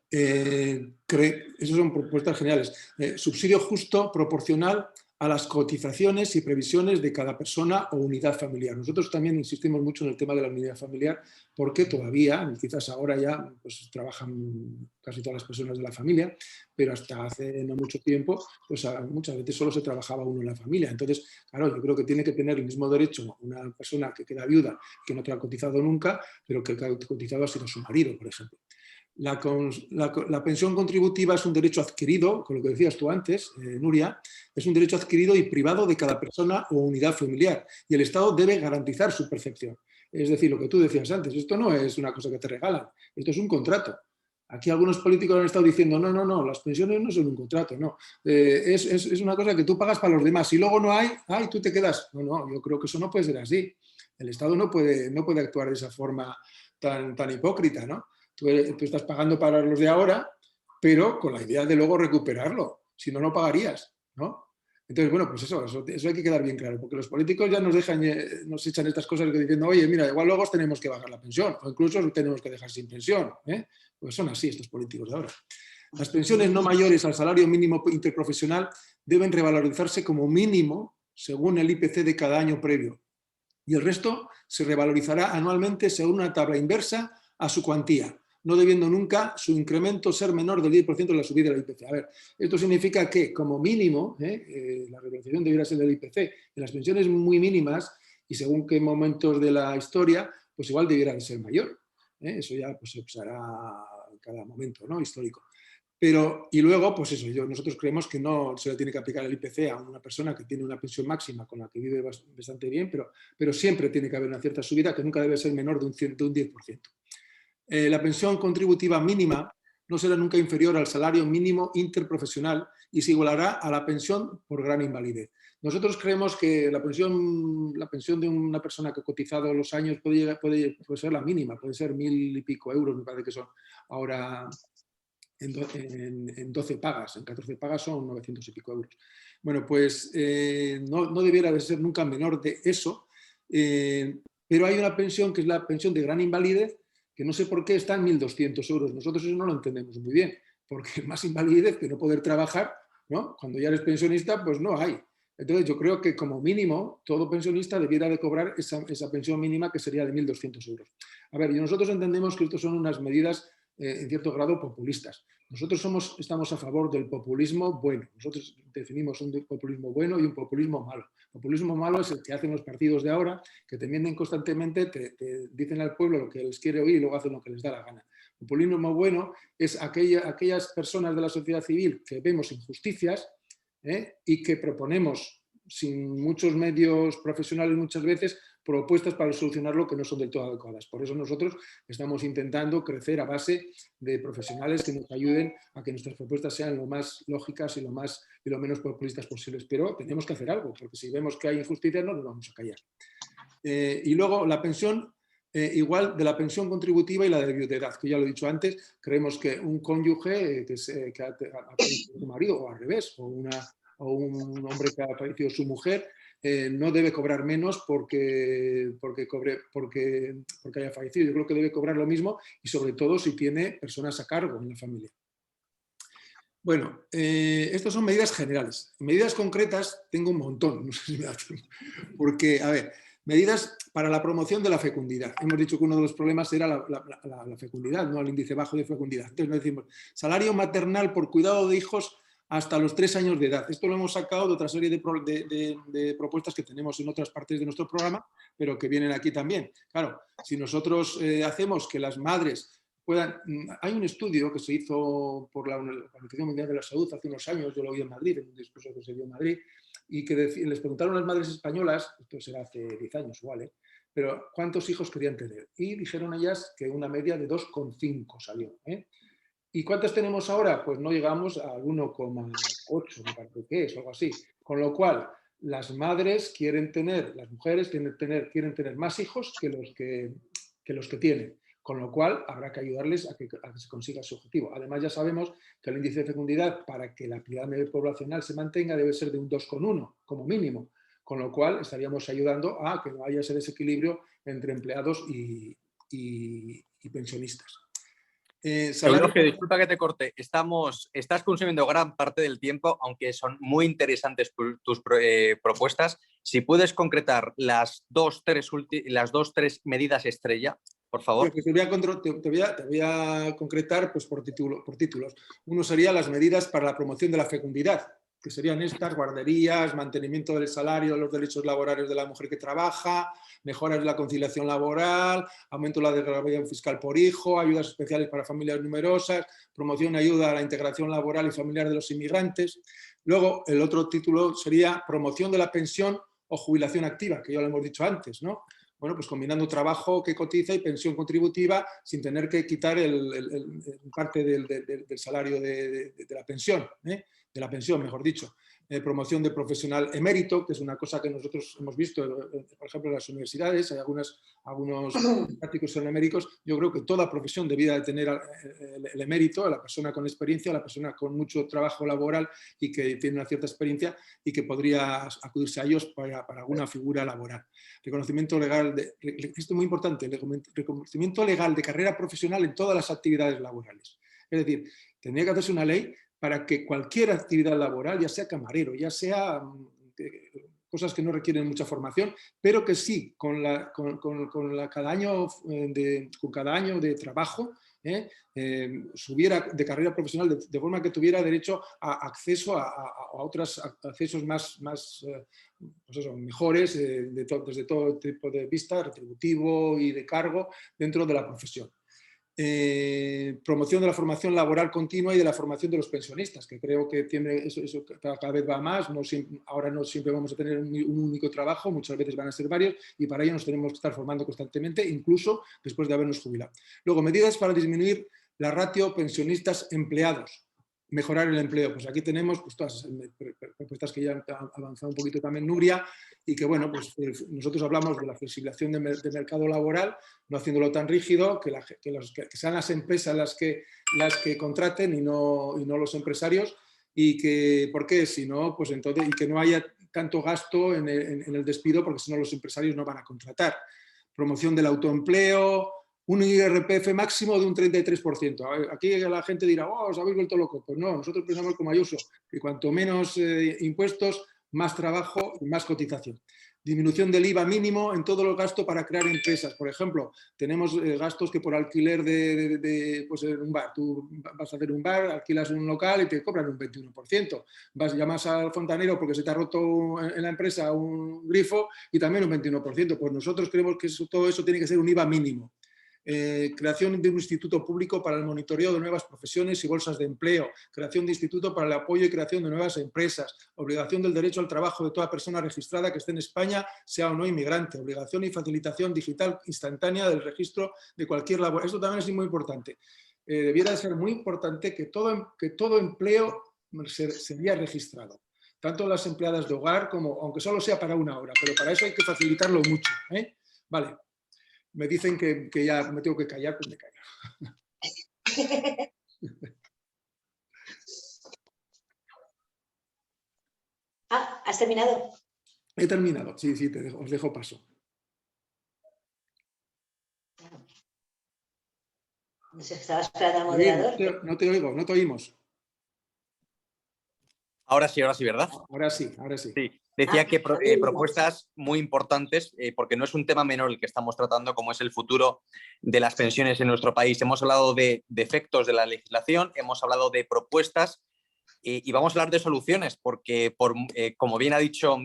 Speaker 2: Esas son propuestas generales. Subsidio justo, proporcional a las cotizaciones y previsiones de cada persona o unidad familiar. Nosotros también insistimos mucho en el tema de la unidad familiar porque todavía, quizás ahora ya, pues trabajan casi todas las personas de la familia, pero hasta hace no mucho tiempo, pues muchas veces solo se trabajaba uno en la familia. Entonces, claro, yo creo que tiene que tener el mismo derecho una persona que queda viuda, que no te ha cotizado nunca, pero que ha cotizado ha sido su marido, por ejemplo. La pensión contributiva es un derecho adquirido, con lo que decías tú antes, Nuria, es un derecho adquirido y privado de cada persona o unidad familiar, y el Estado debe garantizar su percepción. Es decir, lo que tú decías antes, esto no es una cosa que te regalan, esto es un contrato. Aquí algunos políticos han estado diciendo, no, las pensiones no son un contrato, no. Es una cosa que tú pagas para los demás. Si luego no hay, tú te quedas. No, yo creo que eso no puede ser así. El Estado no puede actuar de esa forma tan hipócrita, ¿no? Tú estás pagando para los de ahora, pero con la idea de luego recuperarlo. Si no, no pagarías, ¿no? Entonces, bueno, pues eso hay que quedar bien claro, porque los políticos ya nos echan estas cosas diciendo, oye, mira, igual luego os tenemos que bajar la pensión, o incluso os tenemos que dejar sin pensión, ¿eh? Pues son así estos políticos de ahora. Las pensiones no mayores al salario mínimo interprofesional deben revalorizarse como mínimo según el IPC de cada año previo, y el resto se revalorizará anualmente según una tabla inversa a su cuantía, no debiendo nunca su incremento ser menor del 10% de la subida del IPC. A ver, esto significa que, como mínimo, la revalorización debiera ser del IPC. En las pensiones muy mínimas, y según qué momentos de la historia, pues igual debiera de ser mayor. Eso ya pues, se usará en cada momento, ¿no?, histórico. Pero, y luego, pues eso, nosotros creemos que no se le tiene que aplicar el IPC a una persona que tiene una pensión máxima con la que vive bastante bien, pero siempre tiene que haber una cierta subida que nunca debe ser menor de un 10%. La pensión contributiva mínima no será nunca inferior al salario mínimo interprofesional y se igualará a la pensión por gran invalidez. Nosotros creemos que la pensión de una persona que ha cotizado los años puede ser la mínima, puede ser 1.000 y pico euros, me parece que son ahora en 12 pagas, en 14 pagas son 900 y pico euros. Bueno, pues no debiera de ser nunca menor de eso, pero hay una pensión que es la pensión de gran invalidez, que no sé por qué está en 1.200 euros. Nosotros eso no lo entendemos muy bien, porque más invalidez que no poder trabajar, ¿no? Cuando ya eres pensionista, pues no hay. Entonces yo creo que como mínimo todo pensionista debiera de cobrar esa pensión mínima, que sería de 1.200 euros. A ver, y nosotros entendemos que esto son unas medidas en cierto grado populistas. Nosotros estamos a favor del populismo bueno. Nosotros definimos un populismo bueno y un populismo malo. El populismo malo es el que hacen los partidos de ahora, que te mienten constantemente, te dicen al pueblo lo que les quiere oír y luego hacen lo que les da la gana. El populismo bueno es aquellas personas de la sociedad civil que vemos injusticias y que proponemos, sin muchos medios profesionales muchas veces, propuestas para solucionarlo que no son del todo adecuadas. Por eso nosotros estamos intentando crecer a base de profesionales que nos ayuden a que nuestras propuestas sean lo más lógicas y lo menos populistas posibles. Pero tenemos que hacer algo, porque si vemos que hay injusticia no nos vamos a callar. Y luego la pensión, igual de la pensión contributiva y la de viudedad, que ya lo he dicho antes, creemos que un cónyuge que ha fallecido su marido, o al revés, o un hombre que ha fallecido su mujer, no debe cobrar menos porque haya fallecido. Yo creo que debe cobrar lo mismo, y sobre todo si tiene personas a cargo en la familia. Bueno, estas son medidas generales. Medidas concretas tengo un montón, no sé si me da tiempo. Porque, a ver, medidas para la promoción de la fecundidad. Hemos dicho que uno de los problemas era la fecundidad, no el índice bajo de fecundidad. Entonces nos decimos, salario maternal por cuidado de hijos hasta los 3 años de edad. Esto lo hemos sacado de otra serie de propuestas que tenemos en otras partes de nuestro programa, pero que vienen aquí también. Claro, si nosotros hacemos que las madres puedan... Hay un estudio que se hizo por la Organización Mundial de la Salud hace unos años, yo lo vi en Madrid, en un discurso que se dio en Madrid, y que les preguntaron a las madres españolas, esto será hace 10 años igual, pero ¿cuántos hijos querían tener? Y dijeron ellas que una media de 2,5 salió. ¿Y cuántas tenemos ahora? Pues no llegamos a 1,8, me parece que es, o algo así. Con lo cual, las madres las mujeres quieren tener más hijos que los que tienen. Con lo cual, habrá que ayudarles a que se consiga su objetivo. Además, ya sabemos que el índice de fecundidad, para que la pirámide poblacional se mantenga, debe ser de un 2,1 como mínimo. Con lo cual, estaríamos ayudando a que no haya ese desequilibrio entre empleados y pensionistas.
Speaker 1: Eulogia, disculpa que te corte. Estás consumiendo gran parte del tiempo, aunque son muy interesantes tus propuestas. Si puedes concretar las dos, tres medidas estrella, por favor.
Speaker 2: Pues te voy a concretar pues, por títulos. Uno sería las medidas para la promoción de la fecundidad, que serían estas: guarderías, mantenimiento del salario, de los derechos laborales de la mujer que trabaja, mejoras de la conciliación laboral, aumento de la desgravación fiscal por hijo, ayudas especiales para familias numerosas, promoción y ayuda a la integración laboral y familiar de los inmigrantes. Luego, el otro título sería promoción de la pensión o jubilación activa, que ya lo hemos dicho antes, ¿no? Bueno, pues combinando trabajo que cotiza y pensión contributiva sin tener que quitar parte del salario de la pensión, de la pensión, mejor dicho. Promoción de profesional emérito, que es una cosa que nosotros hemos visto, por ejemplo, en las universidades, hay algunos prácticos son eméritos. Yo creo que toda profesión debía de tener el emérito, a la persona con experiencia, a la persona con mucho trabajo laboral y que tiene una cierta experiencia y que podría acudirse a ellos para alguna figura laboral. Reconocimiento legal, esto es muy importante, reconocimiento legal de carrera profesional en todas las actividades laborales. Es decir, tendría que hacerse una ley para que cualquier actividad laboral, ya sea camarero, ya sea cosas que no requieren mucha formación, pero que sí, con cada año de trabajo, subiera de carrera profesional de forma que tuviera derecho a acceso a otros accesos más pues eso, mejores desde todo tipo de vista, retributivo y de cargo dentro de la profesión. Promoción de la formación laboral continua y de la formación de los pensionistas, que creo que tiene eso cada vez va más. Ahora no siempre vamos a tener un único trabajo, muchas veces van a ser varios, y para ello nos tenemos que estar formando constantemente, incluso después de habernos jubilado. Luego, medidas para disminuir la ratio pensionistas-empleados. Mejorar el empleo. Pues aquí tenemos pues, todas las propuestas que ya ha avanzado un poquito también Nuria, y que bueno, pues nosotros hablamos de la flexibilización de mercado laboral, no haciéndolo tan rígido, que sean las empresas las que contraten y no los empresarios, y que, ¿por qué? Si no, pues entonces, y que no haya tanto gasto en el despido, porque si no los empresarios no van a contratar. Promoción del autoempleo, un IRPF máximo de un 33%. Aquí la gente dirá, oh, os habéis vuelto locos. Pues no, nosotros pensamos como Ayuso, que cuanto menos impuestos, más trabajo y más cotización. Disminución del IVA mínimo en todos los gastos para crear empresas. Por ejemplo, tenemos gastos que por alquiler pues un bar. Tú vas a hacer un bar, alquilas un local y te cobran un 21%. Llamas al fontanero porque se te ha roto en la empresa un grifo y también un 21%. Pues nosotros creemos que todo eso tiene que ser un IVA mínimo. Creación de un instituto público para el monitoreo de nuevas profesiones y bolsas de empleo, creación de instituto para el apoyo y creación de nuevas empresas, obligación del derecho al trabajo de toda persona registrada que esté en España, sea o no inmigrante, obligación y facilitación digital instantánea del registro de cualquier labor. Esto también es muy importante. Debiera ser muy importante que todo empleo sería registrado, tanto las empleadas de hogar como, aunque solo sea para una hora, pero para eso hay que facilitarlo mucho. Vale. Me dicen que ya me tengo que callar, pues me callo.
Speaker 3: ¿Has terminado?
Speaker 2: He terminado, sí, os dejo paso.
Speaker 3: No sé, estaba esperando al moderador.
Speaker 2: No te oigo, no te oímos.
Speaker 1: Ahora sí, ¿verdad?
Speaker 2: Ahora sí.
Speaker 1: Sí. Decía que propuestas muy importantes, porque no es un tema menor el que estamos tratando, como es el futuro de las pensiones en nuestro país. Hemos hablado de defectos de la legislación, hemos hablado de propuestas y vamos a hablar de soluciones, porque como bien ha dicho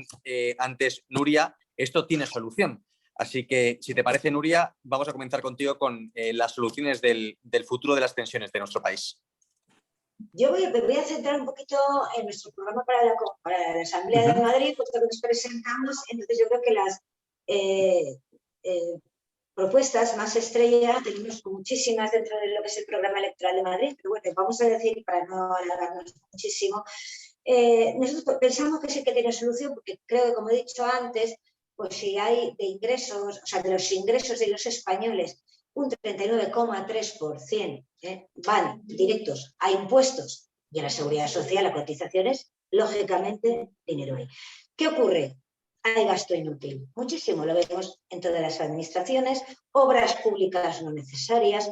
Speaker 1: antes Nuria, esto tiene solución. Así que, si te parece, Nuria, vamos a comenzar contigo con las soluciones del futuro de las pensiones de nuestro país.
Speaker 3: Yo me voy a centrar un poquito en nuestro programa para la Asamblea de Madrid, puesto que nos presentamos. Entonces, yo creo que las propuestas más estrella tenemos muchísimas dentro de lo que es el programa electoral de Madrid, pero bueno, vamos a decir, para no alargarnos muchísimo, nosotros pensamos que sí que tiene solución, porque creo que, como he dicho antes, pues si hay de ingresos, o sea, de los ingresos de los españoles, un 39,3% van directos a impuestos y a la seguridad social, a cotizaciones, lógicamente dinero hay. ¿Qué ocurre? Hay gasto inútil, muchísimo, lo vemos en todas las administraciones, obras públicas no necesarias,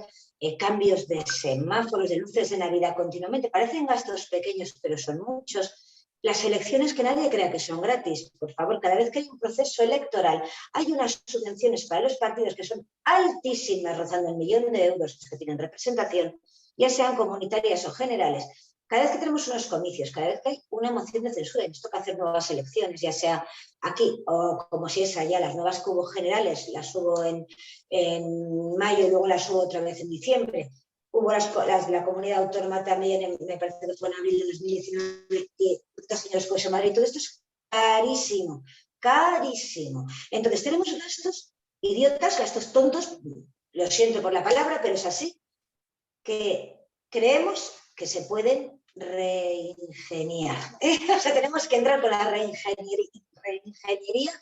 Speaker 3: cambios de semáforos, de luces de Navidad continuamente, parecen gastos pequeños, pero son muchos. Las elecciones, que nadie crea que son gratis. Por favor, cada vez que hay un proceso electoral, hay unas subvenciones para los partidos que son altísimas, rozando el 1.000.000 de euros que tienen representación, ya sean comunitarias o generales, cada vez que tenemos unos comicios, cada vez que hay una moción de censura y nos toca hacer nuevas elecciones, ya sea aquí o como si es allá, las nuevas que hubo generales, las hubo en mayo y luego las hubo otra vez en diciembre. Hubo las de la comunidad autónoma también, me parece que fue en abril de 2019, y 2 años después en Madrid. Todo esto es carísimo, carísimo. Entonces tenemos gastos idiotas, gastos tontos, lo siento por la palabra, pero es así, que creemos que se pueden reingeniar. O sea, tenemos que entrar con la reingeniería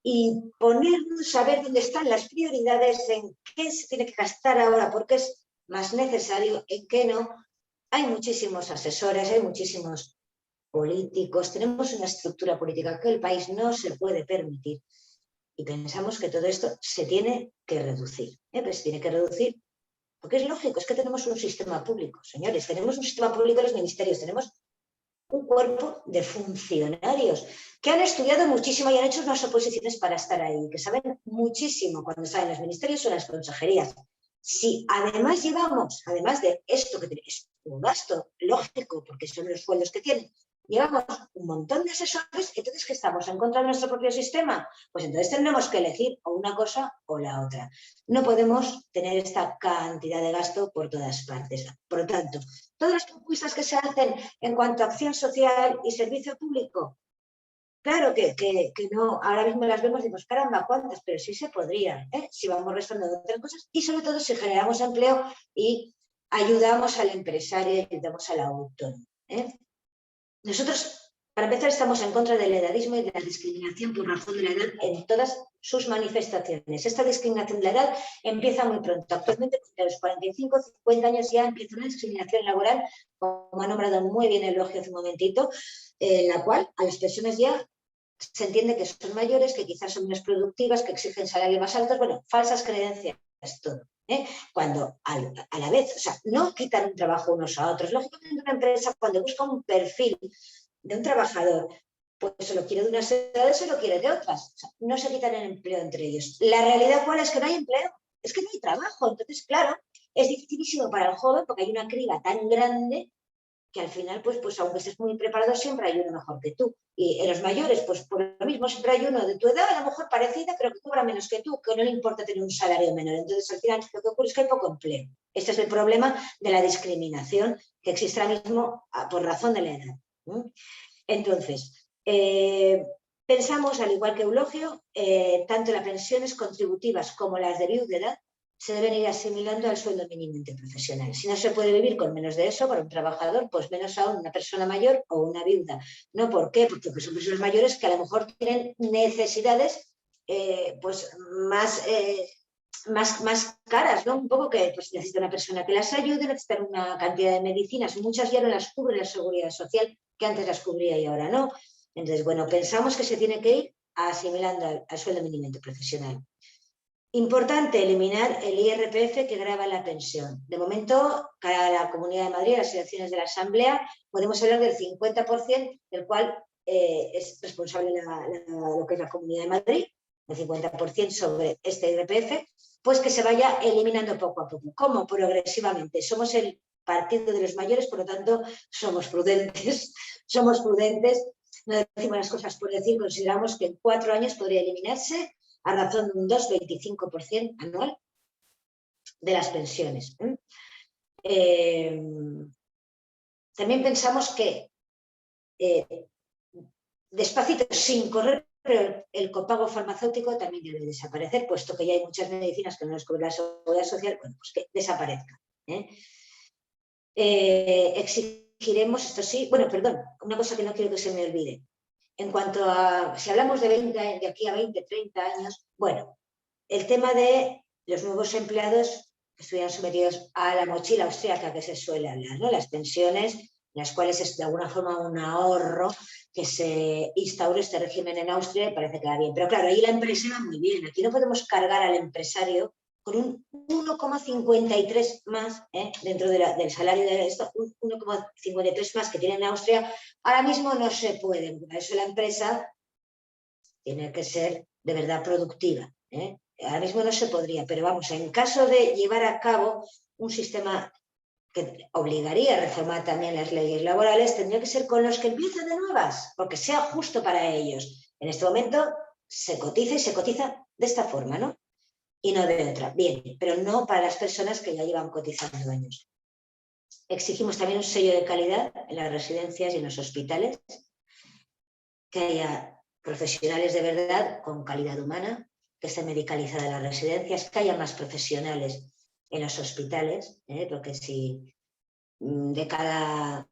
Speaker 3: y ponernos a ver dónde están las prioridades, en qué se tiene que gastar ahora, porque es más necesario, en qué no. Hay muchísimos asesores, hay muchísimos políticos, tenemos una estructura política que el país no se puede permitir y pensamos que todo esto se tiene que reducir. Pues se tiene que reducir porque es lógico, es que tenemos un sistema público, señores, tenemos un sistema público en los ministerios, tenemos un cuerpo de funcionarios que han estudiado muchísimo y han hecho unas oposiciones para estar ahí, que saben muchísimo cuando están en los ministerios o en las consejerías. Si además llevamos, además de esto que es un gasto lógico, porque son los sueldos que tienen, llevamos un montón de asesores, entonces ¿qué estamos? ¿En contra de nuestro propio sistema? Pues entonces tendremos que elegir o una cosa o la otra. No podemos tener esta cantidad de gasto por todas partes. Por lo tanto, todas las propuestas que se hacen en cuanto a acción social y servicio público, claro que no, ahora mismo las vemos y decimos, caramba, ¿cuántas? Pero sí se podría, si vamos respondiendo a otras cosas y sobre todo si generamos empleo y ayudamos al empresario y ayudamos al autónomo. Nosotros, para empezar, estamos en contra del edadismo y de la discriminación por razón de la edad en todas sus manifestaciones. Esta discriminación de la edad empieza muy pronto. Actualmente, a los 45 o 50 años ya empieza una discriminación laboral, como ha nombrado muy bien Eulogio hace un momentito, en la cual a las personas ya se entiende que son mayores, que quizás son menos productivas, que exigen salarios más altos, bueno, falsas creencias, todo. Cuando a la vez, o sea, no quitan un trabajo unos a otros. Lógicamente una empresa cuando busca un perfil de un trabajador, pues se lo quiere de unas edades, se lo quiere de otras. O sea, no se quitan el empleo entre ellos. La realidad, ¿cuál es? Que no hay empleo, es que no hay trabajo. Entonces, claro, es dificilísimo para el joven porque hay una criba tan grande que al final, pues aunque estés muy preparado, siempre hay uno mejor que tú. Y en los mayores, pues por lo mismo, siempre hay uno de tu edad, a lo mejor parecida, pero que cobra menos que tú, que no le importa tener un salario menor. Entonces, al final, lo que ocurre es que hay poco empleo. Este es el problema de la discriminación que existe ahora mismo por razón de la edad. Entonces, pensamos, al igual que Eulogio, tanto las pensiones contributivas como las de viudedad se deben ir asimilando al sueldo mínimo interprofesional. Si no se puede vivir con menos de eso para un trabajador, pues menos aún una persona mayor o una viuda. ¿No? ¿Por qué? Porque son personas mayores que a lo mejor tienen necesidades pues más caras, ¿no? Un poco que pues, necesita una persona que las ayude, necesitan una cantidad de medicinas. Muchas ya no las cubre la Seguridad Social, que antes las cubría y ahora no. Entonces, bueno, pensamos que se tiene que ir asimilando al sueldo mínimo interprofesional. Importante eliminar el IRPF que grava la pensión. De momento, para la Comunidad de Madrid, las elecciones de la Asamblea, podemos hablar del 50%, del cual es responsable lo que es la Comunidad de Madrid, el 50% sobre este IRPF, pues que se vaya eliminando poco a poco. ¿Cómo? Progresivamente. Somos el partido de los mayores, por lo tanto, somos prudentes, no decimos las cosas por decir, consideramos que en 4 años podría eliminarse a razón de un 2,25% anual de las pensiones. También pensamos que, despacito, sin correr, pero el copago farmacéutico también debe desaparecer, puesto que ya hay muchas medicinas que no les cubre la Seguridad Social, bueno, pues que desaparezca. Exigiremos, esto sí, bueno, perdón, una cosa que no quiero que se me olvide. En cuanto a, si hablamos de aquí a 20, 30 años, bueno, el tema de los nuevos empleados que estuvieran sometidos a la mochila austríaca que se suele hablar, ¿no? Las pensiones, las cuales es de alguna forma un ahorro que se instaure este régimen en Austria y parece que va bien. Pero claro, ahí la empresa va muy bien. Aquí no podemos cargar al empresario con un 1,53 más dentro del salario de esto, un 1,53 más que tiene en Austria, ahora mismo no se puede. Por eso la empresa tiene que ser de verdad productiva. Ahora mismo no se podría, pero vamos, en caso de llevar a cabo un sistema que obligaría a reformar también las leyes laborales, tendría que ser con los que empiezan de nuevas, porque sea justo para ellos. En este momento se cotiza y se cotiza de esta forma, ¿no? Y no de otra. Bien, pero no para las personas que ya llevan cotizando años. Exigimos también un sello de calidad en las residencias y en los hospitales, que haya profesionales de verdad con calidad humana, que estén medicalizadas las residencias, que haya más profesionales en los hospitales, porque si de cada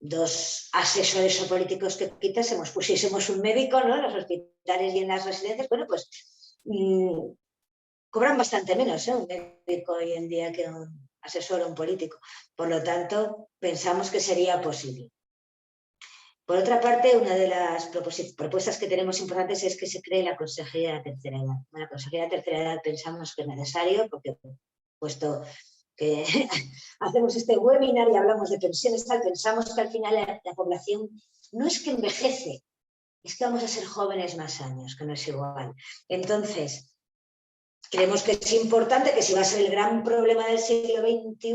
Speaker 3: 2 asesores o políticos que quitásemos pusiésemos un médico, ¿no?, en los hospitales y en las residencias, bueno, pues cobran bastante menos, un médico hoy en día que un asesor o un político. Por lo tanto, pensamos que sería posible. Por otra parte, una de las propuestas que tenemos importantes es que se cree la Consejería de la Tercera Edad. La Consejería de la Tercera Edad pensamos que es necesario, porque puesto que hacemos este webinar y hablamos de pensiones, tal, pensamos que al final la población no es que envejece, es que vamos a ser jóvenes más años, que no es igual. Entonces, creemos que es importante, que si va a ser el gran problema del siglo XXI,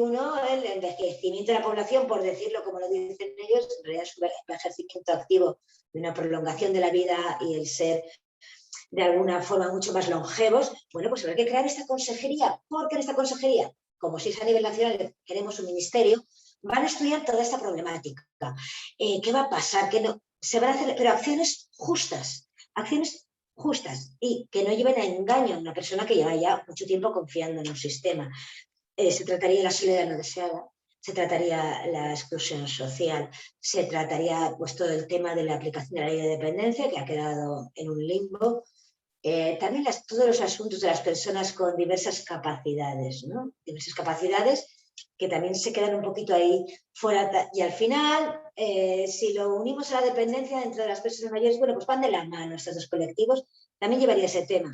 Speaker 3: el envejecimiento de la población, por decirlo como lo dicen ellos, en realidad es un envejecimiento activo de una prolongación de la vida y el ser de alguna forma mucho más longevos, bueno, pues habrá que crear esta consejería, porque en esta consejería, como si es a nivel nacional, queremos un ministerio, van a estudiar toda esta problemática. ¿Qué va a pasar? ¿Qué no? Se van a hacer, pero acciones justas y que no lleven a engaño a una persona que lleva ya mucho tiempo confiando en un sistema. Se trataría de la soledad no deseada, se trataría la exclusión social, se trataría pues todo el tema de la aplicación de la ley de dependencia, que ha quedado en un limbo. También todos los asuntos de las personas con diversas capacidades, ¿no? Diversas capacidades que también se quedan un poquito ahí fuera. Y al final, si lo unimos a la dependencia dentro de las personas mayores, bueno, pues van de la mano estos dos colectivos, también llevaría ese tema.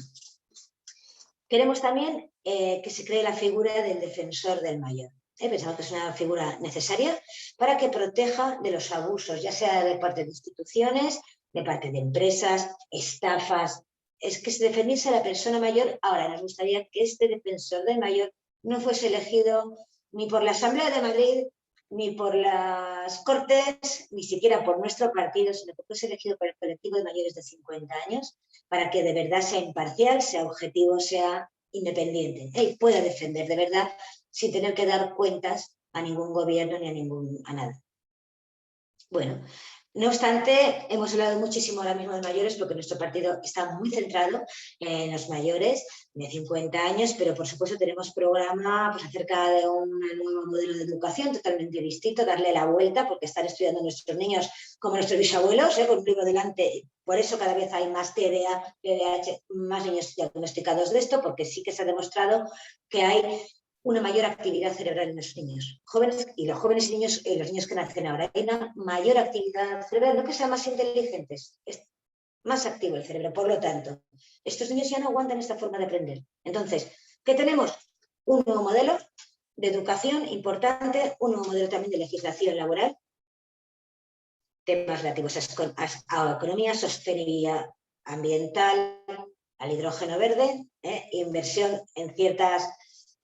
Speaker 3: Queremos también que se cree la figura del defensor del mayor. Pensamos que es una figura necesaria para que proteja de los abusos, ya sea de parte de instituciones, de parte de empresas, estafas. Es que se defendiese a la persona mayor. Ahora, nos gustaría que este defensor del mayor no fuese elegido ni por la Asamblea de Madrid, ni por las Cortes, ni siquiera por nuestro partido, sino que fuese elegido por el colectivo de mayores de 50 años, para que de verdad sea imparcial, sea objetivo, sea independiente y pueda defender de verdad sin tener que dar cuentas a ningún gobierno ni a nada. Bueno, no obstante, hemos hablado muchísimo ahora mismo de mayores porque nuestro partido está muy centrado en los mayores de 50 años, pero por supuesto tenemos programa pues, acerca de un nuevo modelo de educación totalmente distinto, darle la vuelta porque están estudiando nuestros niños como nuestros bisabuelos, con un libro delante. Por eso cada vez hay más TDA, TDAH, más niños diagnosticados de esto, porque sí que se ha demostrado que hay una mayor actividad cerebral en los niños jóvenes y los jóvenes y niños, los niños que nacen ahora. Hay una mayor actividad cerebral, no que sean más inteligentes, es más activo el cerebro. Por lo tanto, estos niños ya no aguantan esta forma de aprender. Entonces, ¿qué tenemos? Un nuevo modelo de educación importante, un nuevo modelo también de legislación laboral, temas relativos a economía, sostenibilidad ambiental, al hidrógeno verde, inversión en ciertas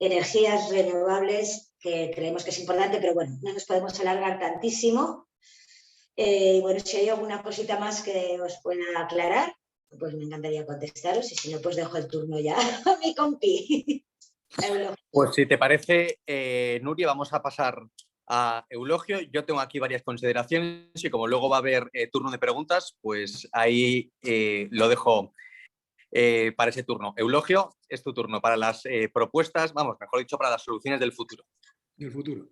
Speaker 3: energías renovables que creemos que es importante, pero bueno, no nos podemos alargar tantísimo. Bueno, si hay alguna cosita más que os pueda aclarar, pues me encantaría contestaros y si no, pues dejo el turno ya a mi compi.
Speaker 1: Pues si te parece, Nuria, vamos a pasar a Eulogio. Yo tengo aquí varias consideraciones y como luego va a haber turno de preguntas, pues ahí lo dejo para ese turno. Eulogio, es tu turno para las propuestas, vamos, mejor dicho, para las soluciones del futuro.
Speaker 2: Del futuro.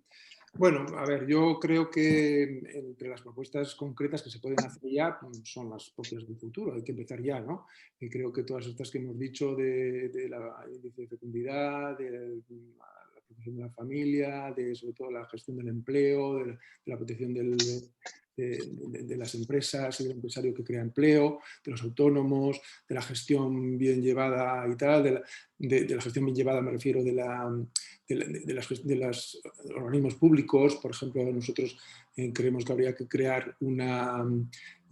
Speaker 2: Bueno, a ver, yo creo que entre las propuestas concretas que se pueden hacer ya son las propias del futuro, hay que empezar ya, ¿no? Y creo que todas estas que hemos dicho de la índice de fecundidad, de la protección de la familia, de sobre todo la gestión del empleo, de la protección de las empresas y del empresario que crea empleo, de los autónomos, de la gestión bien llevada y tal, de la gestión bien llevada me refiero de los organismos públicos. Por ejemplo, nosotros creemos que habría que crear un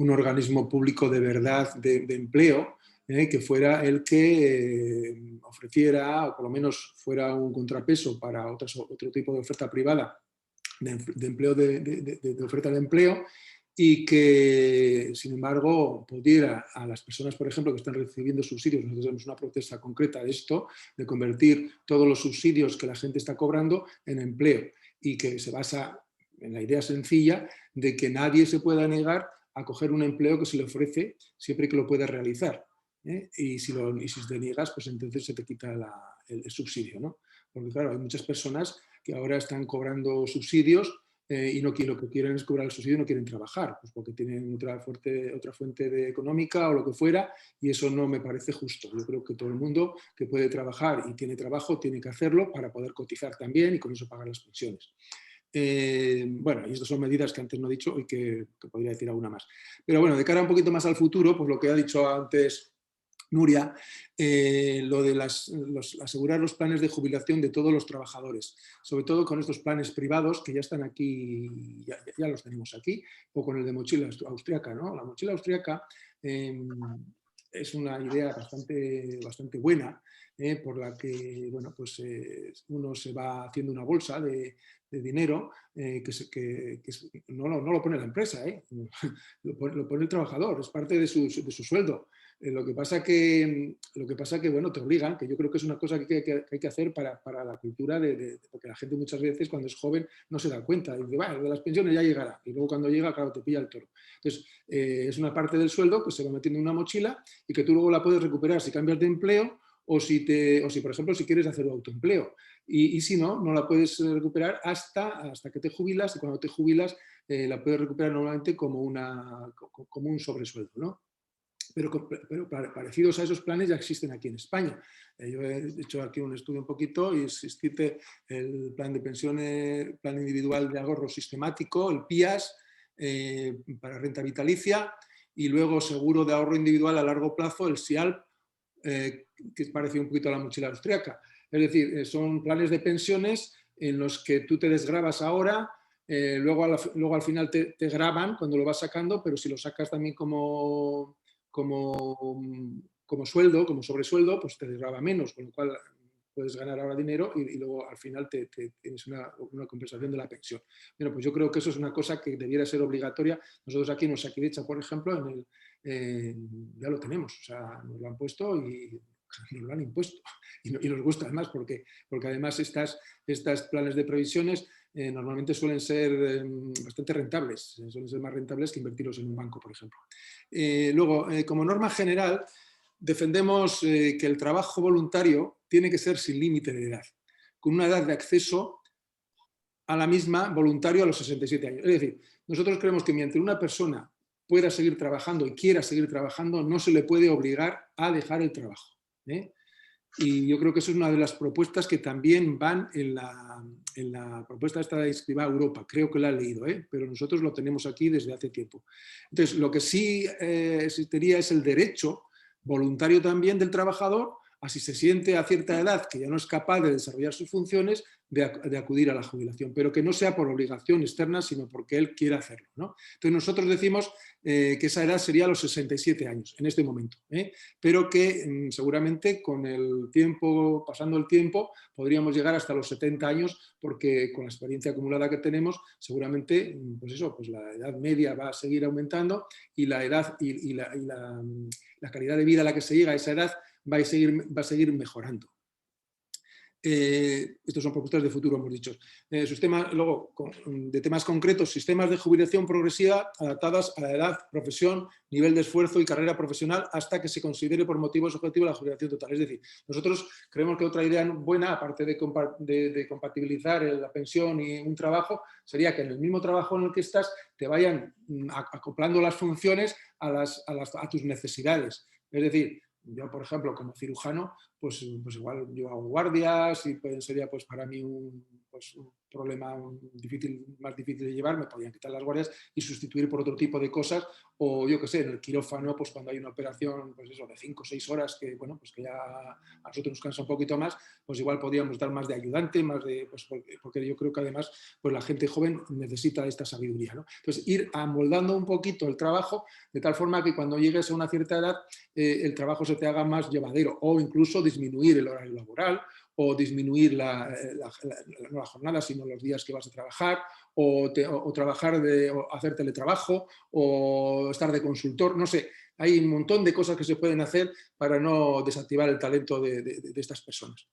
Speaker 2: organismo público de verdad de empleo, que fuera el que ofreciera, o por lo menos fuera un contrapeso para otro tipo de oferta privada de empleo, de oferta de empleo, y que, sin embargo, pudiera a las personas, por ejemplo, que están recibiendo subsidios, nosotros tenemos una propuesta concreta de esto, de convertir todos los subsidios que la gente está cobrando en empleo, y que se basa en la idea sencilla de que nadie se pueda negar a coger un empleo que se le ofrece siempre que lo pueda realizar. Y si te niegas, pues entonces se te quita el subsidio, ¿no? Porque claro, hay muchas personas que ahora están cobrando subsidios y lo que quieren es cobrar el subsidio y no quieren trabajar, pues porque tienen otra fuente económica o lo que fuera, y eso no me parece justo. Yo creo que todo el mundo que puede trabajar y tiene trabajo tiene que hacerlo para poder cotizar también y con eso pagar las pensiones. Bueno, y estas son medidas que antes no he dicho y que podría decir alguna más. Pero bueno, de cara un poquito más al futuro, pues lo que ha dicho antes Nuria, lo de asegurar los planes de jubilación de todos los trabajadores, sobre todo con estos planes privados que ya están aquí, ya los tenemos aquí, o con el de mochila austriaca, ¿no? La mochila austriaca es una idea bastante buena, por la que bueno, pues, uno se va haciendo una bolsa de dinero que no lo pone la empresa, lo pone el trabajador, es parte de su sueldo. Lo que pasa que, bueno, te obligan, que yo creo que es una cosa que hay que hacer para la cultura, porque la gente muchas veces cuando es joven no se da cuenta, dice, bueno, de las pensiones ya llegará, y luego cuando llega, claro, te pilla el toro. Entonces, es una parte del sueldo que se va metiendo en una mochila y que tú luego la puedes recuperar si cambias de empleo o si, por ejemplo, si quieres hacer un autoempleo. Y si no, no la puedes recuperar hasta que te jubilas, y cuando te jubilas la puedes recuperar normalmente como un sobresueldo, ¿no? Pero parecidos a esos planes ya existen aquí en España. Yo he hecho aquí un estudio un poquito y existe el plan de pensiones, plan individual de ahorro sistemático, el PIAS, para renta vitalicia, y luego seguro de ahorro individual a largo plazo, el SIALP, que es parecido un poquito a la mochila austriaca. Es decir, son planes de pensiones en los que tú te desgravas ahora, luego al final te graban cuando lo vas sacando, pero si lo sacas también como sueldo, como sobresueldo, pues te desgrava menos, con lo cual puedes ganar ahora dinero y luego al final tienes una compensación de la pensión. Bueno, pues yo creo que eso es una cosa que debiera ser obligatoria. Nosotros aquí en Osakidecha, por ejemplo, ya lo tenemos, o sea, nos lo han puesto y nos lo han impuesto. Y nos gusta además porque además estas planes de previsiones normalmente suelen ser bastante rentables, suelen ser más rentables que invertirlos en un banco, por ejemplo. Luego, como norma general, defendemos que el trabajo voluntario tiene que ser sin límite de edad, con una edad de acceso a la misma voluntario a los 67 años. Es decir, nosotros creemos que mientras una persona pueda seguir trabajando y quiera seguir trabajando, no se le puede obligar a dejar el trabajo. Y yo creo que eso es una de las propuestas que también van en la propuesta esta de Inscriba Europa. Creo que la he leído, pero nosotros lo tenemos aquí desde hace tiempo. Entonces, lo que sí existiría es el derecho voluntario también del trabajador a, si se siente a cierta edad que ya no es capaz de desarrollar sus funciones, de acudir a la jubilación, pero que no sea por obligación externa, sino porque él quiera hacerlo, ¿no? Entonces nosotros decimos que esa edad sería los 67 años en este momento, pero que seguramente con el tiempo, pasando el tiempo, podríamos llegar hasta los 70 años, porque con la experiencia acumulada que tenemos, seguramente pues la edad media va a seguir aumentando y la edad y la calidad de vida a la que se llega a esa edad va a seguir mejorando. Estos son propuestas de futuro, hemos dicho. Luego, de temas concretos, sistemas de jubilación progresiva adaptadas a la edad, profesión, nivel de esfuerzo y carrera profesional hasta que se considere por motivos objetivos la jubilación total. Es decir, nosotros creemos que otra idea buena, aparte de compatibilizar la pensión y un trabajo, sería que en el mismo trabajo en el que estás te vayan acoplando las funciones a tus necesidades. Es decir, yo, por ejemplo, como cirujano, pues igual yo hago guardias y sería pues para mí un problema más difícil de llevar, me podrían quitar las guardias y sustituir por otro tipo de cosas, o yo qué sé, en el quirófano, pues cuando hay una operación pues eso, de 5 o 6 horas que, bueno, pues que ya a nosotros nos cansa un poquito más, pues igual podríamos dar más de ayudante, más de, pues porque yo creo que además pues la gente joven necesita esta sabiduría, ¿no? Entonces ir amoldando un poquito el trabajo de tal forma que cuando llegues a una cierta edad el trabajo se te haga más llevadero, o incluso disminuir el horario laboral, o disminuir no la jornada, sino los días que vas a trabajar, o trabajar o hacer teletrabajo, o estar de consultor, no sé. Hay un montón de cosas que se pueden hacer para no desactivar el talento de estas personas.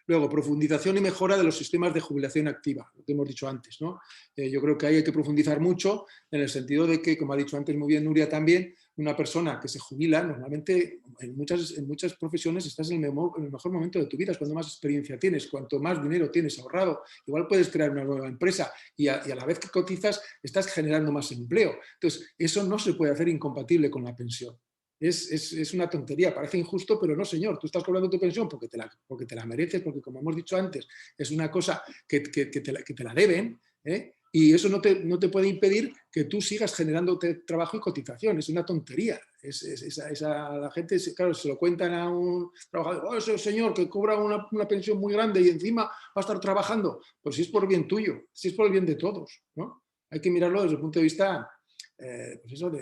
Speaker 2: Luego, profundización y mejora de los sistemas de jubilación activa, lo que hemos dicho antes, ¿no? Yo creo que ahí hay que profundizar mucho en el sentido de que, como ha dicho antes muy bien Nuria también, una persona que se jubila, normalmente en muchas profesiones estás en el mejor momento de tu vida, es cuando más experiencia tienes, cuanto más dinero tienes ahorrado, igual puedes crear una nueva empresa y a la vez que cotizas estás generando más empleo. Entonces, eso no se puede hacer incompatible con la pensión. Es una tontería, parece injusto, pero no, señor, tú estás cobrando tu pensión porque te la mereces, porque como hemos dicho antes, es una cosa que te la deben, ¿eh? Y eso no te puede impedir que tú sigas generando trabajo y cotización, es una tontería. La gente, claro, se lo cuentan a un trabajador, oh, ese señor que cobra una pensión muy grande y encima va a estar trabajando, pues si es por bien tuyo, si es por el bien de todos, ¿no? Hay que mirarlo desde el punto de vista... pues eso,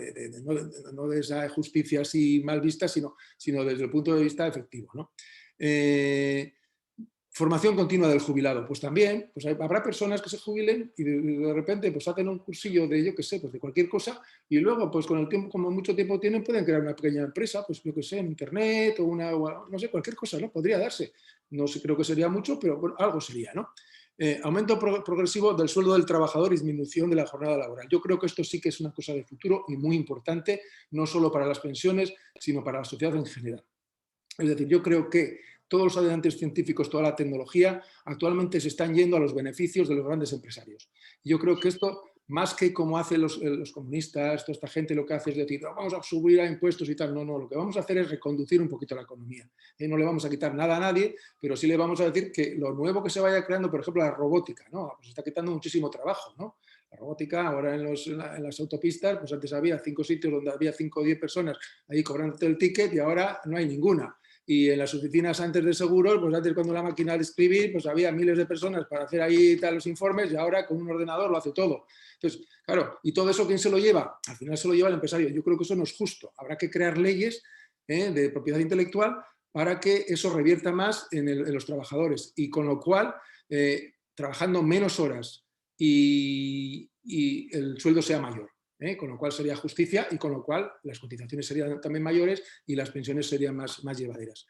Speaker 2: no de esa justicia así mal vista, sino desde el punto de vista efectivo, ¿no? Formación continua del jubilado, pues también pues habrá personas que se jubilen y de repente pues hacen un cursillo de, yo qué sé, pues de cualquier cosa y luego pues con el tiempo, como mucho tiempo tienen, pueden crear una pequeña empresa, pues yo qué sé, en internet o no sé, cualquier cosa, ¿no? Podría darse. No sé, creo que sería mucho, pero bueno, algo sería, ¿no? Aumento progresivo del sueldo del trabajador y disminución de la jornada laboral. Yo creo que esto sí que es una cosa de futuro y muy importante, no solo para las pensiones, sino para la sociedad en general. Es decir, yo creo que todos los adelantos científicos, toda la tecnología, actualmente se están yendo a los beneficios de los grandes empresarios. Yo creo que esto, más que como hacen los comunistas, toda esta gente lo que hace es decir, no, vamos a subir a impuestos y tal. No, lo que vamos a hacer es reconducir un poquito la economía. No le vamos a quitar nada a nadie, pero sí le vamos a decir que lo nuevo que se vaya creando, por ejemplo, la robótica, ¿no? Pues está quitando muchísimo trabajo, ¿no? La robótica, ahora en las autopistas, pues antes había 5 sitios donde había 5 o 10 personas ahí cobrando el ticket y ahora no hay ninguna. Y en las oficinas antes de seguros, pues antes cuando la máquina de escribir, pues había miles de personas para hacer ahí tal los informes y ahora con un ordenador lo hace todo. Entonces, claro, ¿y todo eso quién se lo lleva? Al final se lo lleva el empresario. Yo creo que eso no es justo. Habrá que crear leyes de propiedad intelectual para que eso revierta más en los trabajadores y con lo cual, trabajando menos horas y el sueldo sea mayor. Con lo cual sería justicia y con lo cual las cotizaciones serían también mayores y las pensiones serían más llevaderas.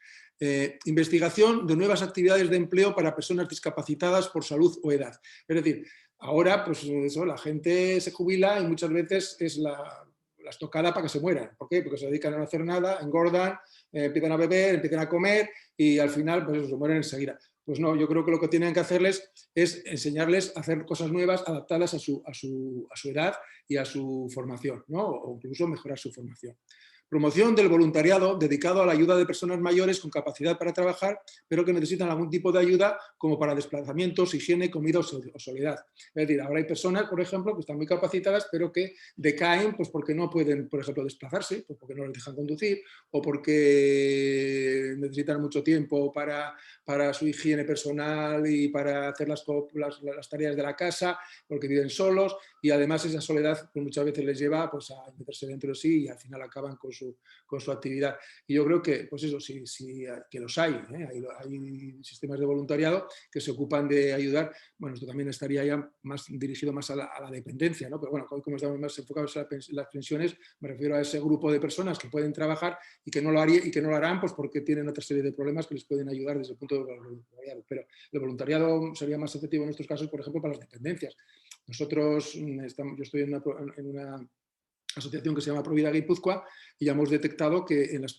Speaker 2: Investigación de nuevas actividades de empleo para personas discapacitadas por salud o edad. Es decir, ahora pues eso, la gente se jubila y muchas veces es la estocada para que se mueran. ¿Por qué? Porque se dedican a no hacer nada, engordan, empiezan a beber, empiezan a comer y al final pues se mueren enseguida. Pues no, yo creo que lo que tienen que hacerles es enseñarles a hacer cosas nuevas, adaptarlas a su edad y a su formación, ¿no? O incluso mejorar su formación. Promoción del voluntariado dedicado a la ayuda de personas mayores con capacidad para trabajar, pero que necesitan algún tipo de ayuda como para desplazamientos, higiene, comida o soledad. Es decir, ahora hay personas, por ejemplo, que están muy capacitadas, pero que decaen pues porque no pueden, por ejemplo, desplazarse, pues porque no les dejan conducir o porque necesitan mucho tiempo para su higiene personal y para hacer las tareas de la casa, porque viven solos y además esa soledad pues, muchas veces les lleva pues, a meterse dentro de sí y al final acaban con su actividad. Y yo creo que, pues eso, sí, que los hay, hay sistemas de voluntariado que se ocupan de ayudar. Bueno, esto también estaría ya más dirigido más a la dependencia, ¿no? Pero bueno, hoy como estamos más enfocados en las pensiones, me refiero a ese grupo de personas que pueden trabajar y que no lo harán pues porque tienen otra serie de problemas que les pueden ayudar desde el punto del voluntariado. Pero el voluntariado sería más efectivo en estos casos, por ejemplo, para las dependencias. Nosotros, yo estoy en una asociación que se llama Provida Guipúzcoa y ya hemos detectado que en las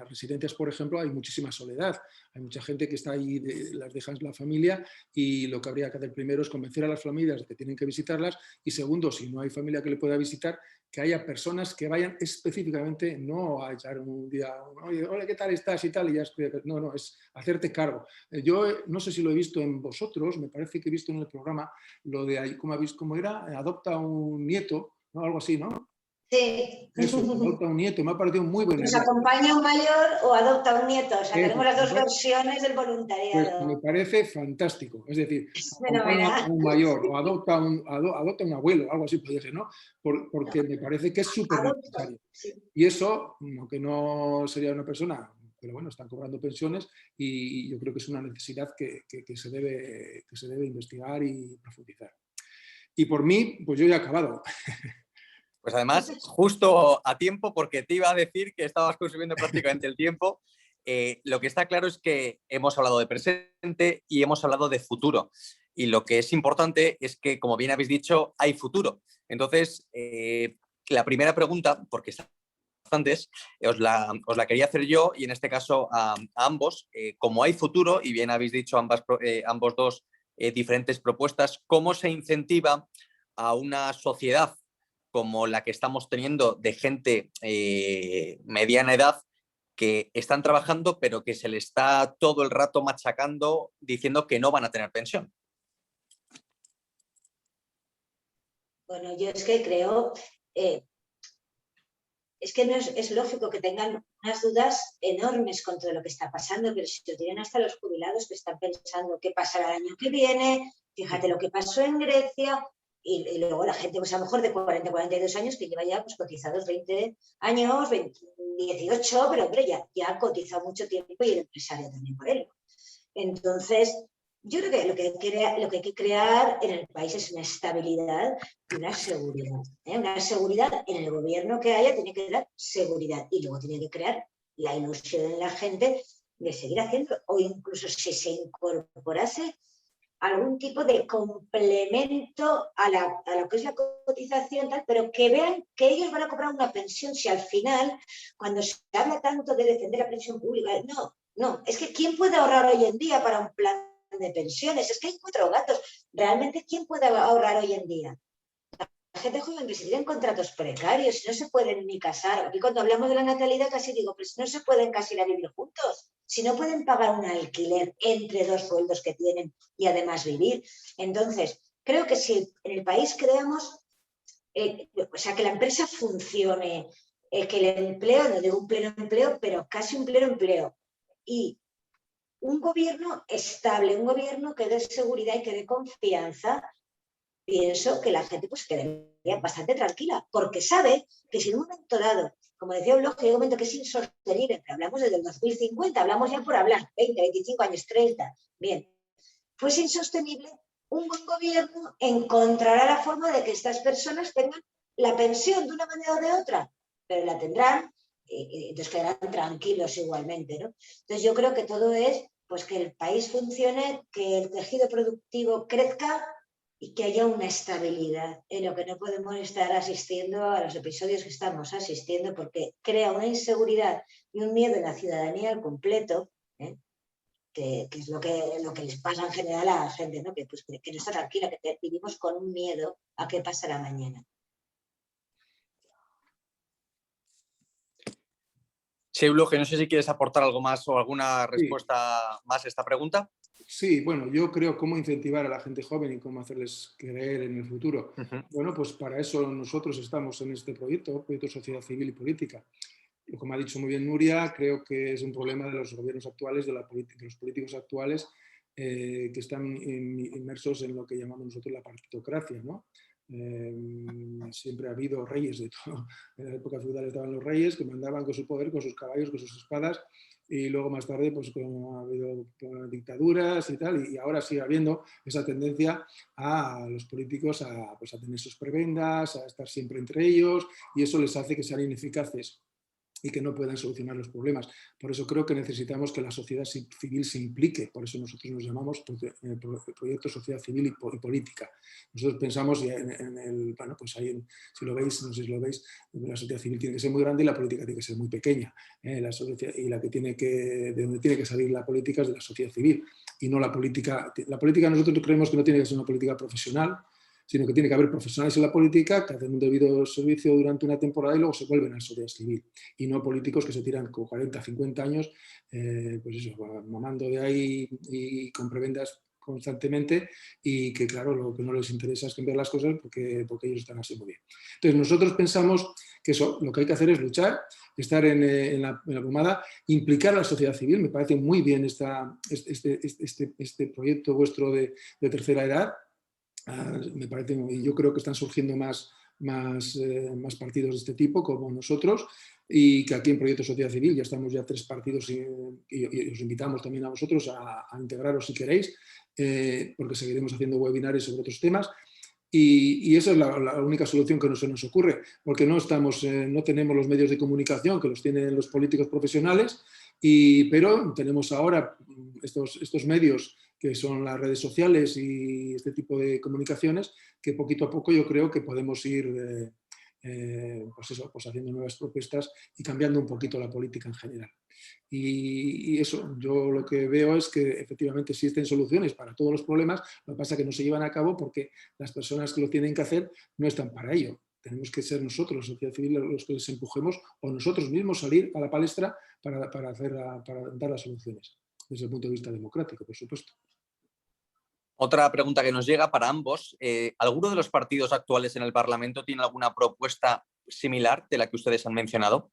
Speaker 2: residencias, por ejemplo, hay muchísima soledad. Hay mucha gente que está ahí, las dejan la familia y lo que habría que hacer primero es convencer a las familias de que tienen que visitarlas y segundo, si no hay familia que le pueda visitar, que haya personas que vayan específicamente, no a echar un día, oye, hola, ¿qué tal estás? Y tal, y ya no, es hacerte cargo. Yo no sé si lo he visto en vosotros, me parece que he visto en el programa lo de, ¿cómo era? Adopta un nieto, ¿no? Algo así, ¿no?
Speaker 3: Sí.
Speaker 2: Eso, adopta un nieto, me ha parecido muy buena idea.
Speaker 3: Nos acompaña un mayor o adopta un nieto, o sea, tenemos las dos versiones del voluntariado.
Speaker 2: Pues me parece fantástico, es decir, acompaña a un mayor o adopta un abuelo, algo así puede ser, ¿no? Porque me parece que es súper necesario. Sí. Y eso, aunque no sería una persona pero bueno, están cobrando pensiones y yo creo que es una necesidad que se debe investigar y profundizar. Y por mí, pues yo ya he acabado.
Speaker 1: Pues además, justo a tiempo, porque te iba a decir que estabas consumiendo prácticamente el tiempo. Lo que está claro es que hemos hablado de presente y hemos hablado de futuro. Y lo que es importante es que, como bien habéis dicho, hay futuro. Entonces, la primera pregunta, porque está bastantes, os la quería hacer yo y en este caso a ambos. Como hay futuro, y bien habéis dicho ambos dos diferentes propuestas, ¿cómo se incentiva a una sociedad como la que estamos teniendo de gente mediana edad que están trabajando pero que se le está todo el rato machacando diciendo que no van a tener pensión?
Speaker 3: Bueno, yo es que creo, es que no es lógico que tengan unas dudas enormes contra lo que está pasando, pero si lo tienen hasta los jubilados que están pensando qué pasará el año que viene, fíjate lo que pasó en Grecia, y luego la gente, pues a lo mejor de 40, 42 años, que lleva ya pues, cotizados 20 años, 20, 18, pero hombre, ya ha cotizado mucho tiempo y el empresario también por él. Entonces, yo creo que lo que hay que crear en el país es una estabilidad y una seguridad. Una seguridad en el gobierno que haya tiene que dar seguridad y luego tiene que crear la ilusión en la gente de seguir haciendo, o incluso si se incorporase algún tipo de complemento a lo que es la cotización, tal, pero que vean que ellos van a cobrar una pensión. Si al final, cuando se habla tanto de defender la pensión pública, no, es que ¿quién puede ahorrar hoy en día para un plan de pensiones? Es que hay 4 gatos. ¿Realmente quién puede ahorrar hoy en día? La gente joven que se tienen contratos precarios, no se pueden ni casar. Aquí cuando hablamos de la natalidad casi digo, pues no se pueden casi ir a vivir juntos, si no pueden pagar un alquiler entre 2 sueldos que tienen y además vivir. Entonces, creo que si en el país creamos, o sea, que la empresa funcione, que el empleo, no digo un pleno empleo, pero casi un pleno empleo, y un gobierno estable, un gobierno que dé seguridad y que dé confianza, pienso que la gente pues quedaría bastante tranquila, porque sabe que si en un momento dado, como decía un lógico, hay un momento que es insostenible, que hablamos desde el 2050, hablamos ya por hablar, 20, 25 años, 30, bien, fuese insostenible, un buen gobierno encontrará la forma de que estas personas tengan la pensión de una manera o de otra, pero la tendrán, y entonces quedarán tranquilos igualmente, ¿no? Entonces yo creo que todo es pues que el país funcione, que el tejido productivo crezca y que haya una estabilidad, en lo que no podemos estar asistiendo a los episodios que estamos asistiendo, porque crea una inseguridad y un miedo en la ciudadanía al completo, que es lo que les pasa en general a la gente, ¿no? Que no está tranquila, que vivimos con un miedo a qué pasará mañana.
Speaker 1: Cheulo, que no sé si quieres aportar algo más o alguna
Speaker 2: Sí.
Speaker 1: respuesta más a esta pregunta.
Speaker 2: Sí, bueno, yo creo cómo incentivar a la gente joven y cómo hacerles creer en el futuro. Bueno, pues para eso nosotros estamos en este proyecto Sociedad Civil y Política. Como ha dicho muy bien Nuria, creo que es un problema de los gobiernos actuales, de los políticos actuales, que están inmersos en lo que llamamos nosotros la partitocracia, ¿no? Siempre ha habido reyes de todo. En la época feudal estaban los reyes que mandaban con su poder, con sus caballos, con sus espadas, y luego más tarde pues como ha habido dictaduras y tal, y ahora sigue habiendo esa tendencia a los políticos a tener sus prebendas, a estar siempre entre ellos, y eso les hace que sean ineficaces y que no puedan solucionar los problemas. Por eso creo que necesitamos que la sociedad civil se implique, por eso nosotros nos llamamos Proyecto Sociedad Civil y Política. Nosotros pensamos en el, bueno, pues ahí, si lo veis, no sé si lo veis, la sociedad civil tiene que ser muy grande y la política tiene que ser muy pequeña. La sociedad, y de donde tiene que salir la política es de la sociedad civil, y no la política. La política nosotros creemos que no tiene que ser una política profesional, sino que tiene que haber profesionales en la política que hacen un debido servicio durante una temporada y luego se vuelven a la sociedad civil, y no políticos que se tiran con 40, 50 años, pues eso, mamando de ahí y con prebendas constantemente, y que claro, lo que no les interesa es cambiar las cosas porque ellos están así muy bien. Entonces nosotros pensamos que eso, lo que hay que hacer es luchar, estar en la pomada, implicar a la sociedad civil. Me parece muy bien este proyecto vuestro de tercera edad. Me parece, y yo creo que están surgiendo más más partidos de este tipo como nosotros, y que aquí en Proyecto Sociedad Civil ya estamos 3 partidos y os invitamos también a vosotros a integraros si queréis, porque seguiremos haciendo webinarios sobre otros temas. Y esa es la única solución que se nos ocurre, porque no tenemos los medios de comunicación que los tienen los políticos profesionales, pero tenemos ahora estos medios que son las redes sociales y este tipo de comunicaciones, que poquito a poco yo creo que podemos ir pues haciendo nuevas propuestas y cambiando un poquito la política en general. Y eso, yo lo que veo es que efectivamente existen soluciones para todos los problemas, lo que pasa es que no se llevan a cabo porque las personas que lo tienen que hacer no están para ello. Tenemos que ser nosotros, la sociedad civil, los que les empujemos, o nosotros mismos salir a la palestra para dar las soluciones, desde el punto de vista democrático, por supuesto.
Speaker 1: Otra pregunta que nos llega para ambos. ¿Alguno de los partidos actuales en el Parlamento tiene alguna propuesta similar de la que ustedes han mencionado?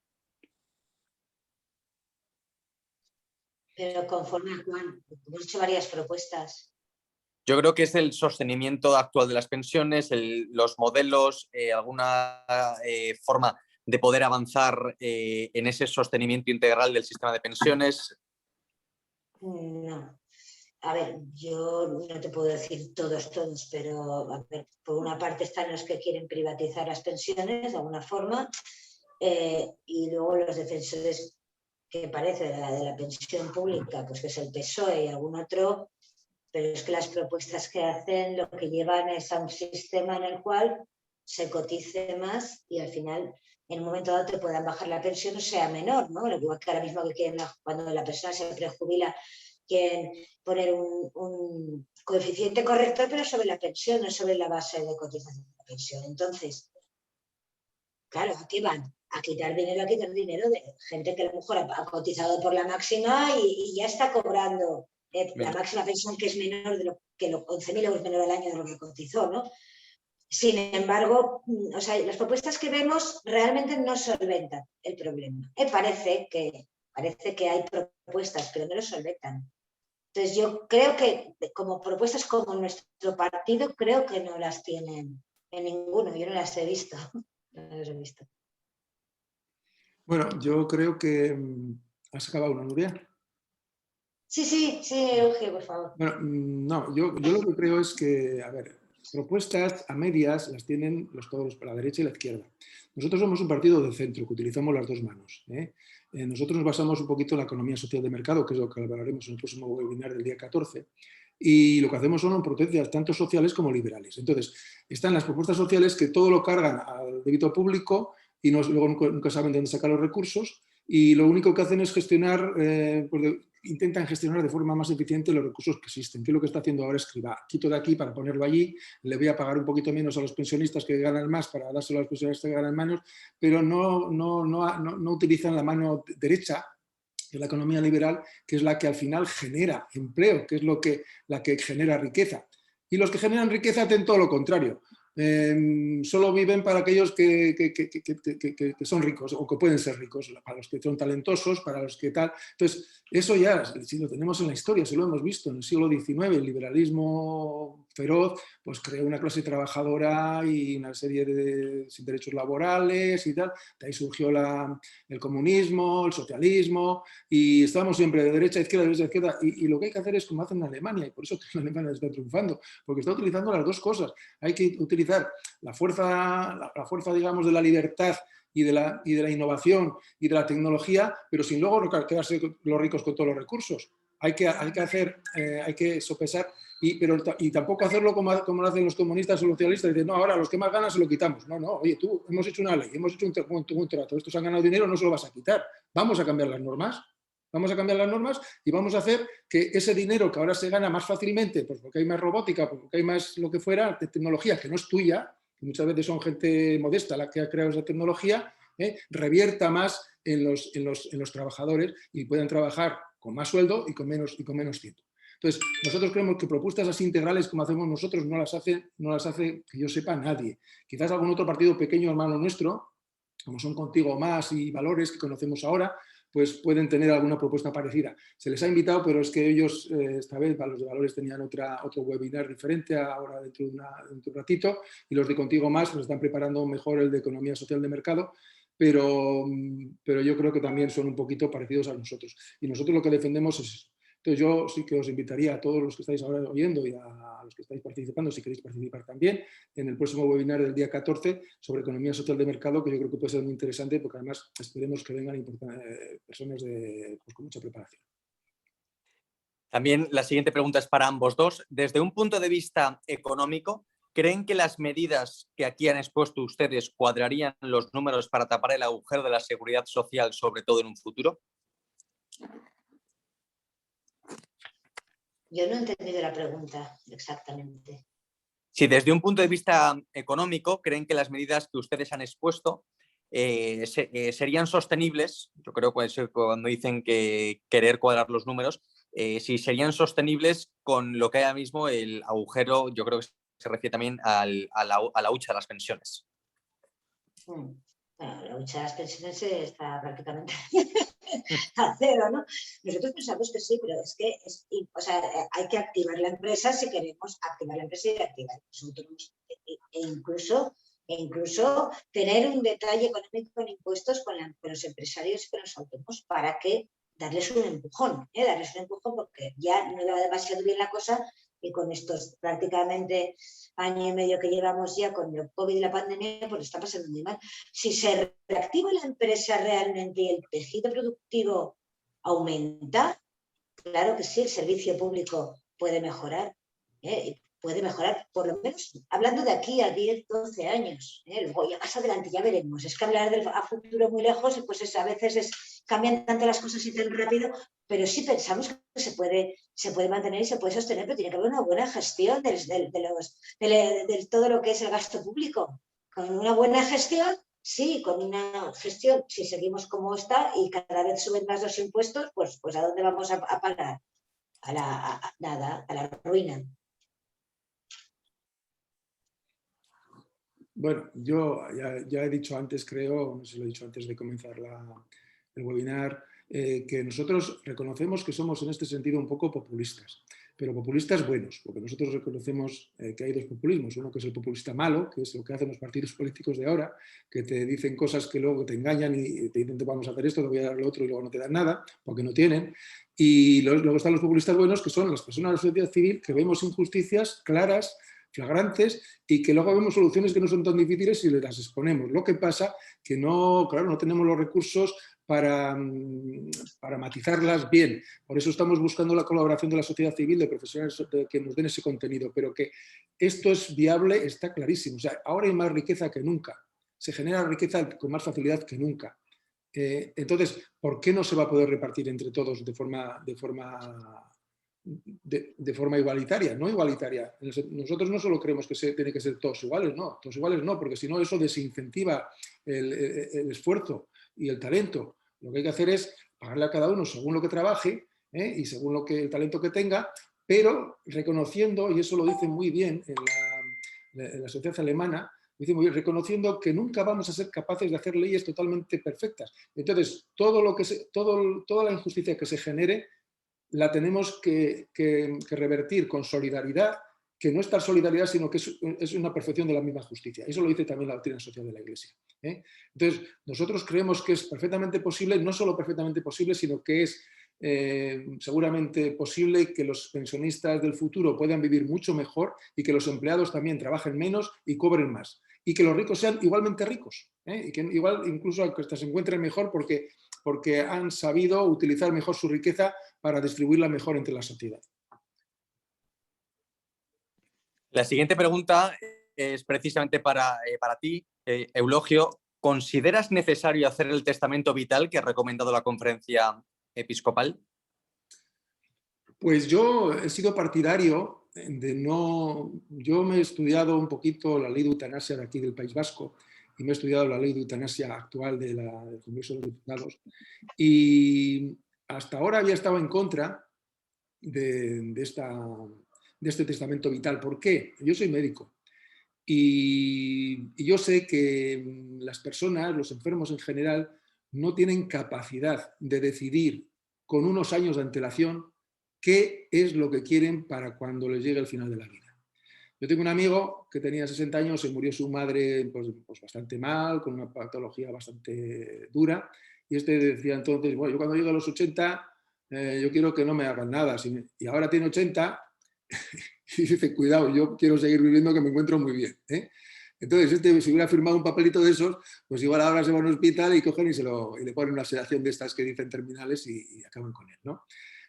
Speaker 3: Pero conforme a cuál, hemos hecho varias propuestas.
Speaker 1: Yo creo que es el sostenimiento actual de las pensiones, los modelos, alguna forma de poder avanzar en ese sostenimiento integral del sistema de pensiones.
Speaker 3: No. A ver, yo no te puedo decir todos, pero a ver, por una parte están los que quieren privatizar las pensiones de alguna forma, y luego los defensores que parece de la pensión pública, pues que es el PSOE y algún otro, pero es que las propuestas que hacen lo que llevan es a un sistema en el cual se cotice más y al final en un momento dado te puedan bajar la pensión o sea menor, ¿no? Lo que ahora mismo que quieren, cuando la persona se prejubila, quieren poner un coeficiente corrector, pero sobre la pensión, no sobre la base de cotización de la pensión. Entonces, claro, ¿a qué van? A quitar dinero de gente que a lo mejor ha cotizado por la máxima y ya está cobrando la máxima pensión, que es menor de que los 11.000 euros menor al año de lo que cotizó, ¿no? Sin embargo, o sea, las propuestas que vemos realmente no solventan el problema. Parece que hay propuestas, pero no lo solventan. Entonces yo creo que como propuestas como nuestro partido, creo que no las tienen en ninguno. Yo no las he visto. No las he visto.
Speaker 2: Bueno, yo creo que has acabado una, Nuria.
Speaker 3: Sí, Eugenio, por favor.
Speaker 2: Bueno, no, yo lo que creo es que, a ver, propuestas a medias las tienen todos la derecha y la izquierda. Nosotros somos un partido de centro, que utilizamos las dos manos. Nosotros nos basamos un poquito en la economía social de mercado, que es lo que hablaremos en el próximo webinar del día 14, y lo que hacemos son potencias tanto sociales como liberales. Entonces, están las propuestas sociales que todo lo cargan al débito público y luego nunca saben de dónde sacar los recursos, y lo único que hacen es gestionar, intentan gestionar de forma más eficiente los recursos que existen. ¿Qué es lo que está haciendo ahora Escrivá? Quito de aquí para ponerlo allí, le voy a pagar un poquito menos a los pensionistas que ganan más para dárselo a los pensionistas que ganan menos, pero no utilizan la mano derecha de la economía liberal, que es la que al final genera empleo, que es la que genera riqueza. Y los que generan riqueza hacen todo lo contrario. Solo viven para aquellos que son ricos o que pueden ser ricos, para los que son talentosos, para los que tal. Entonces, eso ya, si lo tenemos en la historia, si lo hemos visto en el siglo XIX, el liberalismo feroz, pues creó una clase trabajadora y una serie de derechos laborales y tal. De ahí surgió el comunismo, el socialismo, y estamos siempre de derecha a izquierda, de derecha a izquierda, y lo que hay que hacer es como hacen en Alemania, y por eso que Alemania está triunfando, porque está utilizando las dos cosas. Hay que utilizar la fuerza, digamos, de la libertad y de la innovación y de la tecnología, pero sin luego quedarse los ricos con todos los recursos. Hay que sopesar y tampoco hacerlo como lo hacen los comunistas o los socialistas, dicen, no, ahora los que más ganan se lo quitamos. No, oye, hemos hecho una ley, hemos hecho un trato, estos han ganado dinero, no se lo vas a quitar. Vamos a cambiar las normas. Vamos a cambiar las normas y vamos a hacer que ese dinero que ahora se gana más fácilmente, pues porque hay más robótica, porque hay más lo que fuera, de tecnología que no es tuya, que muchas veces son gente modesta la que ha creado esa tecnología, revierta más en los trabajadores y puedan trabajar con más sueldo y con menos tiempo. Entonces, nosotros creemos que propuestas así integrales como hacemos nosotros no las hace, que yo sepa, nadie. Quizás algún otro partido pequeño, hermano nuestro, como son Contigo Más y Valores, que conocemos ahora, pues pueden tener alguna propuesta parecida. Se les ha invitado, pero es que ellos esta vez, para los de Valores, tenían otro webinar diferente ahora dentro de un ratito, y los de Contigo Más pues están preparando mejor el de Economía Social de Mercado, pero yo creo que también son un poquito parecidos a nosotros. Y nosotros lo que defendemos es eso. Entonces yo sí que os invitaría a todos los que estáis ahora oyendo y a los que estáis participando, si queréis participar también, en el próximo webinar del día 14 sobre economía social de mercado, que yo creo que puede ser muy interesante porque además esperemos que vengan personas pues, con mucha preparación.
Speaker 1: También la siguiente pregunta es para ambos dos. Desde un punto de vista económico, ¿creen que las medidas que aquí han expuesto ustedes cuadrarían los números para tapar el agujero de la seguridad social, sobre todo en un futuro?
Speaker 3: Yo no he entendido la pregunta exactamente.
Speaker 1: Si desde un punto de vista económico creen que las medidas que ustedes han expuesto serían sostenibles, yo creo que cuando dicen que querer cuadrar los números, si serían sostenibles con lo que hay ahora mismo el agujero, yo creo que se refiere también a la hucha de las pensiones.
Speaker 3: Bueno, la hucha de las pensiones está prácticamente a cero, ¿no? Nosotros pensamos que sí, pero es que hay que activar la empresa si queremos activar la empresa y activar los autónomos. E incluso tener un detalle económico con impuestos con los empresarios y con los autónomos para que darles un empujón, porque ya no va demasiado bien la cosa y con estos prácticamente año y medio que llevamos ya con el COVID y la pandemia, pues está pasando muy mal. Si se reactiva la empresa realmente y el tejido productivo aumenta, claro que sí, el servicio público puede mejorar, puede mejorar, por lo menos hablando de aquí a 10, 12 años. Luego ya más adelante ya veremos. Es que hablar a futuro muy lejos, pues a veces cambian tanto las cosas y tan rápido, pero sí pensamos que se puede mantener y se puede sostener, pero tiene que haber una buena gestión de todo lo que es el gasto público. Con una buena gestión, sí, con una gestión, si seguimos como está y cada vez suben más los impuestos, pues ¿a dónde vamos a pagar? A la ruina.
Speaker 2: Bueno, yo ya he dicho antes, creo, no sé si lo he dicho antes de comenzar el webinar, que nosotros reconocemos que somos en este sentido un poco populistas, pero populistas buenos, porque nosotros reconocemos que hay dos populismos, uno que es el populista malo, que es lo que hacen los partidos políticos de ahora, que te dicen cosas que luego te engañan y te dicen vamos a hacer esto, te voy a dar lo otro y luego no te dan nada, porque no tienen, y luego están los populistas buenos, que son las personas de la sociedad civil que vemos injusticias claras, flagrantes, y que luego vemos soluciones que no son tan difíciles y las exponemos. Lo que pasa que no tenemos los recursos para matizarlas bien. Por eso estamos buscando la colaboración de la sociedad civil, de profesionales que nos den ese contenido, pero que esto es viable está clarísimo. O sea, ahora hay más riqueza que nunca. Se genera riqueza con más facilidad que nunca. Entonces, ¿por qué no se va a poder repartir entre todos de forma igualitaria? No igualitaria. Nosotros no solo creemos que tiene que ser todos iguales, no, porque si no eso desincentiva el esfuerzo y el talento. Lo que hay que hacer es pagarle a cada uno según lo que trabaje y según el talento que tenga, pero reconociendo, y eso lo dice muy bien en la sociedad alemana, dice muy bien, reconociendo que nunca vamos a ser capaces de hacer leyes totalmente perfectas. Entonces, toda la injusticia que se genere la tenemos que revertir con solidaridad, que no es tal solidaridad, sino que es una perfección de la misma justicia. Eso lo dice también la doctrina social de la Iglesia. Entonces, nosotros creemos que es perfectamente posible, no solo perfectamente posible, sino que es seguramente posible que los pensionistas del futuro puedan vivir mucho mejor y que los empleados también trabajen menos y cobren más. Y que los ricos sean igualmente ricos. Y que incluso hasta se encuentren mejor porque han sabido utilizar mejor su riqueza para distribuirla mejor entre la sociedad.
Speaker 1: La siguiente pregunta es precisamente para ti, Eulogio. ¿Consideras necesario hacer el testamento vital que ha recomendado la conferencia episcopal?
Speaker 2: Pues yo he sido partidario de no... Yo me he estudiado un poquito la ley de eutanasia de aquí del País Vasco y me he estudiado la ley de eutanasia actual del Congreso de los Diputados y hasta ahora había estado en contra de este testamento vital. ¿Por qué? Yo soy médico y yo sé que las personas, los enfermos en general, no tienen capacidad de decidir con unos años de antelación qué es lo que quieren para cuando les llegue el final de la vida. Yo tengo un amigo que tenía 60 años, se murió su madre pues bastante mal, con una patología bastante dura, y este decía entonces, bueno, yo cuando llegue a los 80, yo quiero que no me hagan nada, y ahora tiene 80, y dice, cuidado, yo quiero seguir viviendo que me encuentro muy bien, ¿eh? Entonces, si hubiera firmado un papelito de esos, pues igual ahora se va a un hospital y cogen y le ponen una sedación de estas que dicen terminales y acaban con él, ¿no?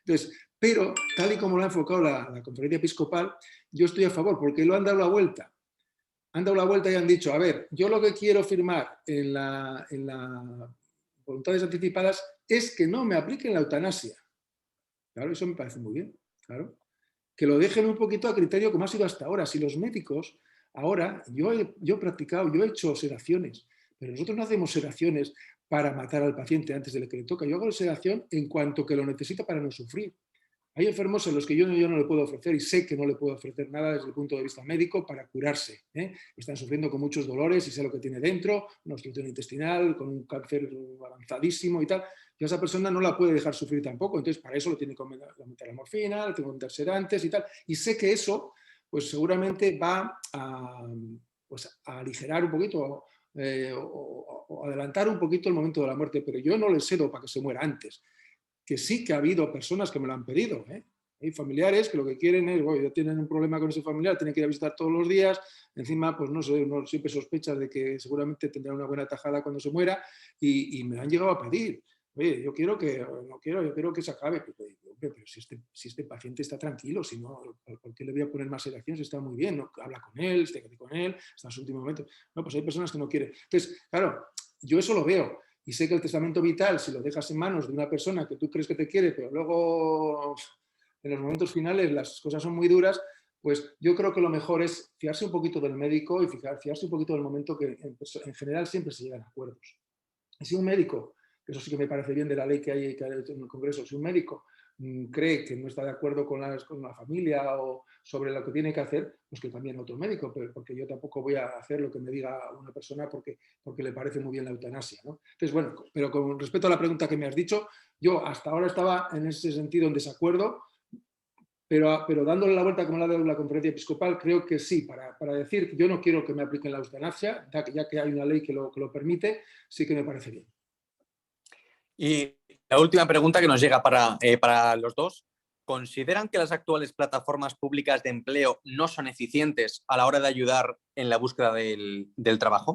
Speaker 2: Entonces, pero tal y como lo ha enfocado la conferencia episcopal, yo estoy a favor, porque lo han dado la vuelta. Han dado la vuelta y han dicho, a ver, yo lo que quiero firmar en la voluntades anticipadas es que no me apliquen la eutanasia. Claro, eso me parece muy bien, claro. Que lo dejen un poquito a criterio como ha sido hasta ahora. Si los médicos, ahora, yo he practicado, yo he hecho sedaciones, pero nosotros no hacemos sedaciones para matar al paciente antes de que le toca. Yo hago sedación en cuanto que lo necesita para no sufrir. Hay enfermos en los que yo no le puedo ofrecer y sé que no le puedo ofrecer nada desde el punto de vista médico para curarse, ¿eh? Están sufriendo con muchos dolores y sé lo que tiene dentro, una obstrucción intestinal, con un cáncer avanzadísimo y tal. Y a esa persona no la puede dejar sufrir tampoco, entonces para eso le tiene que aumentar la morfina, le tengo que meter sedantes y tal. Y sé que eso, pues seguramente va pues, a aligerar un poquito o adelantar un poquito el momento de la muerte, pero yo no le cedo para que se muera antes. Que sí que ha habido personas que me lo han pedido, ¿eh? Hay familiares que lo que quieren es, bueno, ya tienen un problema con ese familiar, tienen que ir a visitar todos los días, encima, pues no sé, uno siempre sospecha de que seguramente tendrá una buena tajada cuando se muera y me han llegado a pedir, oye, yo quiero que se acabe. Pero si este paciente está tranquilo, si no, ¿por qué le voy a poner más sedación? Si está muy bien, ¿no? Habla con él, esté con él, está en su último momento. No, pues hay personas que no quieren. Entonces, claro, yo eso lo veo. Y sé que el testamento vital, si lo dejas en manos de una persona que tú crees que te quiere, pero luego en los momentos finales las cosas son muy duras, pues yo creo que lo mejor es fiarse un poquito del médico y fiarse un poquito del momento que en general siempre se llegan a acuerdos. Y si un médico, que eso sí que me parece bien de la ley que hay en el Congreso, si un médico cree que no está de acuerdo con la familia o sobre lo que tiene que hacer, pues que cambien a otro médico, porque yo tampoco voy a hacer lo que me diga una persona porque le parece muy bien la eutanasia, ¿no? Entonces, bueno, pero con respecto a la pregunta que me has dicho, yo hasta ahora estaba en ese sentido en desacuerdo, pero dándole la vuelta como la de la conferencia episcopal, creo que sí, para decir que yo no quiero que me apliquen la eutanasia, ya que hay una ley que lo permite, sí que me parece bien.
Speaker 1: Y la última pregunta que nos llega para los dos. ¿Consideran que las actuales plataformas públicas de empleo no son eficientes a la hora de ayudar en la búsqueda del trabajo?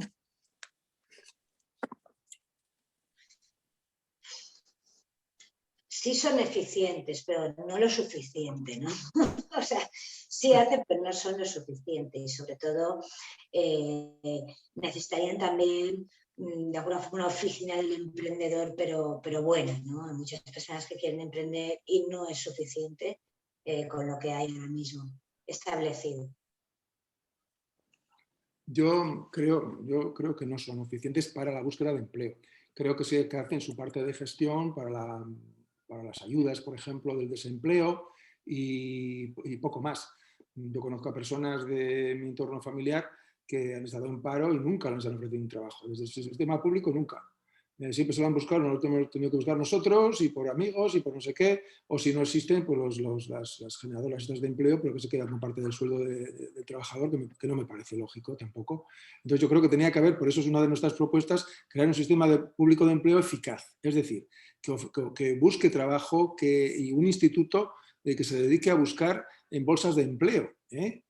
Speaker 3: Sí son eficientes, pero no lo suficiente, ¿no? O sea, sí hacen, pero no son lo suficiente. Y sobre todo necesitarían también de alguna forma una oficina del emprendedor, pero buena, ¿no? Hay muchas personas que quieren emprender y no es suficiente con lo que hay ahora mismo establecido.
Speaker 2: Yo creo que no son eficientes para la búsqueda de empleo. Creo que sí que hacen su parte de gestión para las ayudas, por ejemplo, del desempleo y poco más. Yo conozco a personas de mi entorno familiar que han estado en paro y nunca les han ofrecido un trabajo. Desde el sistema público, nunca. Siempre se lo han buscado, no lo hemos tenido que buscar nosotros y por amigos y por no sé qué, o si no existen, pues las generadoras estas de empleo, pero que se quedan con parte del sueldo del trabajador, que no me parece lógico tampoco. Entonces yo creo que tenía que haber, por eso es una de nuestras propuestas, crear un sistema público de empleo eficaz, es decir, que busque trabajo y un instituto que se dedique a buscar en bolsas de empleo, ¿eh?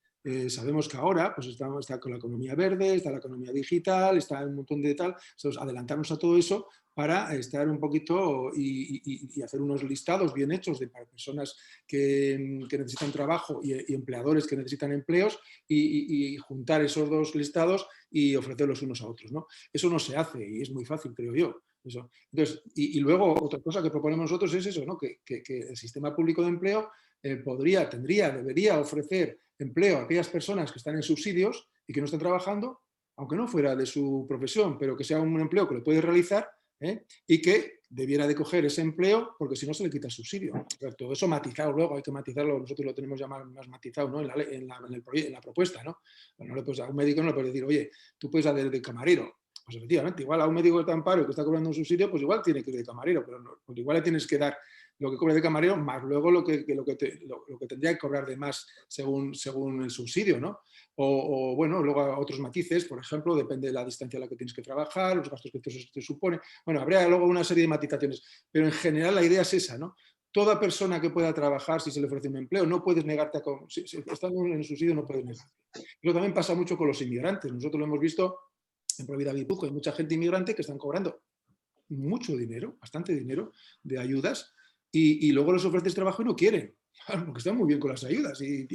Speaker 2: Sabemos que ahora pues está con la economía verde, está la economía digital, está un montón de tal. Entonces, adelantarnos a todo eso para estar un poquito y hacer unos listados bien hechos para personas que necesitan trabajo y empleadores que necesitan empleos y juntar esos dos listados y ofrecerlos unos a otros, ¿no? Eso no se hace y es muy fácil, creo yo. Eso. Entonces, y luego otra cosa que proponemos nosotros es eso, ¿no? Que el sistema público de empleo debería ofrecer empleo a aquellas personas que están en subsidios y que no están trabajando, aunque no fuera de su profesión, pero que sea un empleo que lo puede realizar, y que debiera de coger ese empleo porque si no se le quita el subsidio. Pero todo eso matizado luego, hay que matizarlo, nosotros lo tenemos ya más matizado, ¿no? en la propuesta, ¿no? Bueno, a un médico no le puedes decir, oye, tú puedes hacer de camarero, Pues efectivamente, igual a un médico que está en paro y que está cobrando un subsidio, pues igual tiene que ir de camarero, pero no, pues igual le tienes que dar lo que cobra de camarero más luego lo que tendría que cobrar de más según el subsidio, ¿no? O bueno, luego otros matices, por ejemplo, depende de la distancia a la que tienes que trabajar, los gastos que te supone. Bueno, habría luego una serie de matizaciones, pero en general la idea es esa, ¿no? Toda persona que pueda trabajar, si se le ofrece un empleo, no puedes negarte si estando en el subsidio no puedes negarte. Pero también pasa mucho con los inmigrantes. Nosotros lo hemos visto en Provida Guipúzcoa, hay mucha gente inmigrante que están cobrando mucho dinero, bastante dinero de ayudas y luego les ofreces trabajo y no quieren, porque están muy bien con las ayudas y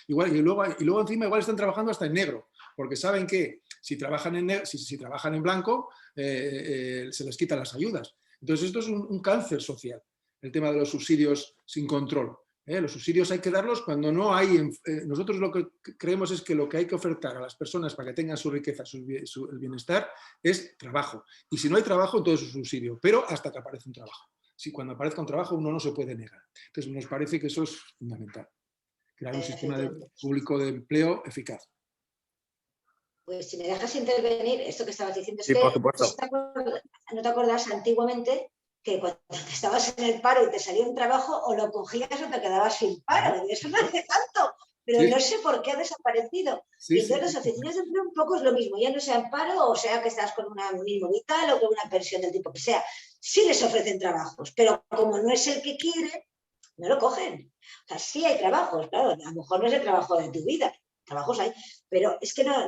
Speaker 2: luego encima igual están trabajando hasta en negro, porque saben que si trabajan si trabajan en blanco se les quitan las ayudas. Entonces esto es un cáncer social, el tema de los subsidios sin control. Los subsidios hay que darlos cuando no hay... nosotros lo que creemos es que lo que hay que ofertar a las personas para que tengan su riqueza, el bienestar, es trabajo. Y si no hay trabajo, entonces es un subsidio, pero hasta que aparece un trabajo. Si cuando aparezca un trabajo uno no se puede negar. Entonces nos parece que eso es fundamental. Crear un sistema público de empleo eficaz.
Speaker 3: Pues si me dejas intervenir, esto que estabas diciendo, es
Speaker 1: sí,
Speaker 3: que
Speaker 1: por supuesto.
Speaker 3: no te acuerdas antiguamente que cuando estabas en el paro y te salía un trabajo, o lo cogías o te quedabas sin paro. Y eso no hace tanto, pero sí. No sé por qué ha desaparecido. Sí, y entonces las oficinas de empleo un poco es lo mismo, ya no sea en paro o sea que estás con un mínimo vital o con una pensión del tipo que sea. Sí les ofrecen trabajos, pero como no es el que quiere, no lo cogen. O sea, sí hay trabajos, claro, a lo mejor no es el trabajo de tu vida, trabajos hay, pero es que no.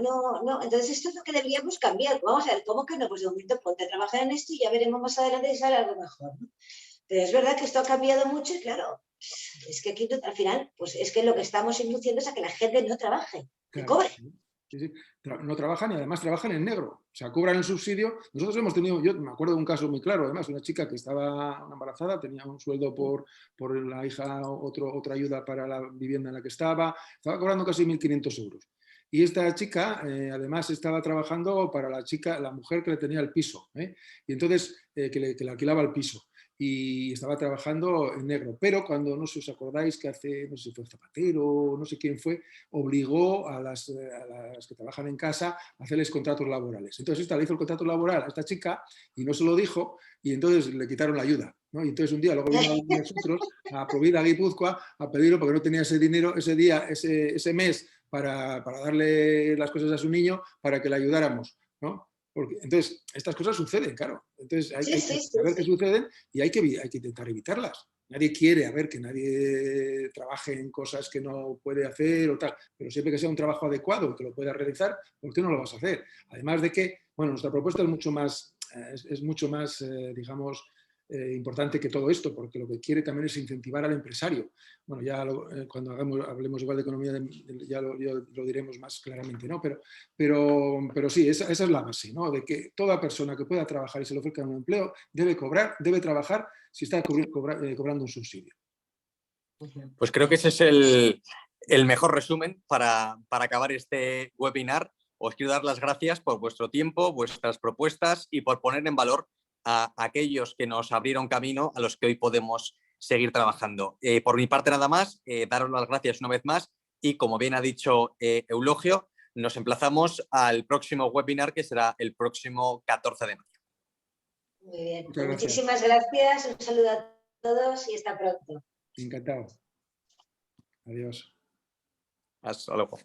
Speaker 3: Entonces esto es lo que deberíamos cambiar. Vamos a ver, ¿cómo que no? Pues de momento ponte a trabajar en esto y ya veremos más adelante si sale algo mejor, ¿no? Pero es verdad que esto ha cambiado mucho y claro, es que aquí al final, pues es que lo que estamos induciendo es a que la gente no trabaje, que cobre.
Speaker 2: Sí. No trabajan y además trabajan en negro. O sea, cobran el subsidio. Nosotros hemos tenido, yo me acuerdo de un caso muy claro, además, una chica que estaba embarazada, tenía un sueldo por la hija, otra ayuda para la vivienda en la que estaba cobrando casi 1.500 euros. Y esta chica, además, estaba trabajando para la mujer que le tenía el piso, y entonces que le alquilaba el piso. Y estaba trabajando en negro, pero cuando, no sé si os acordáis que no sé si fue Zapatero, no sé quién fue, obligó a las que trabajan en casa a hacerles contratos laborales. Entonces esta le hizo el contrato laboral a esta chica y no se lo dijo y entonces le quitaron la ayuda, ¿no? Y entonces un día luego vino a nosotros a Provida Guipúzcoa a pedirlo porque no tenía ese dinero ese día, ese mes para darle las cosas a su niño para que le ayudáramos, ¿no? Porque, entonces, estas cosas suceden, claro. Entonces, hay que saber que suceden y hay que intentar evitarlas. Nadie quiere, que nadie trabaje en cosas que no puede hacer o tal, pero siempre que sea un trabajo adecuado y que lo pueda realizar, ¿por qué no lo vas a hacer? Además de que, bueno, nuestra propuesta es mucho más, digamos, importante que todo esto, porque lo que quiere también es incentivar al empresario. Bueno, ya cuando hablemos igual de economía, ya lo diremos más claramente, ¿no? Pero sí, esa es la base, ¿no? De que toda persona que pueda trabajar y se le ofrezca un empleo debe cobrar, debe trabajar si está cobrando un subsidio.
Speaker 1: Pues creo que ese es el mejor resumen para acabar este webinar. Os quiero dar las gracias por vuestro tiempo, vuestras propuestas y por poner en valor a aquellos que nos abrieron camino, a los que hoy podemos seguir trabajando. Por mi parte nada más, daros las gracias una vez más y como bien ha dicho Eulogio, nos emplazamos al próximo webinar que será el próximo 14 de mayo.
Speaker 3: Muy bien, muchísimas gracias, un saludo a todos y hasta pronto.
Speaker 2: Encantado. Adiós.
Speaker 1: Hasta luego.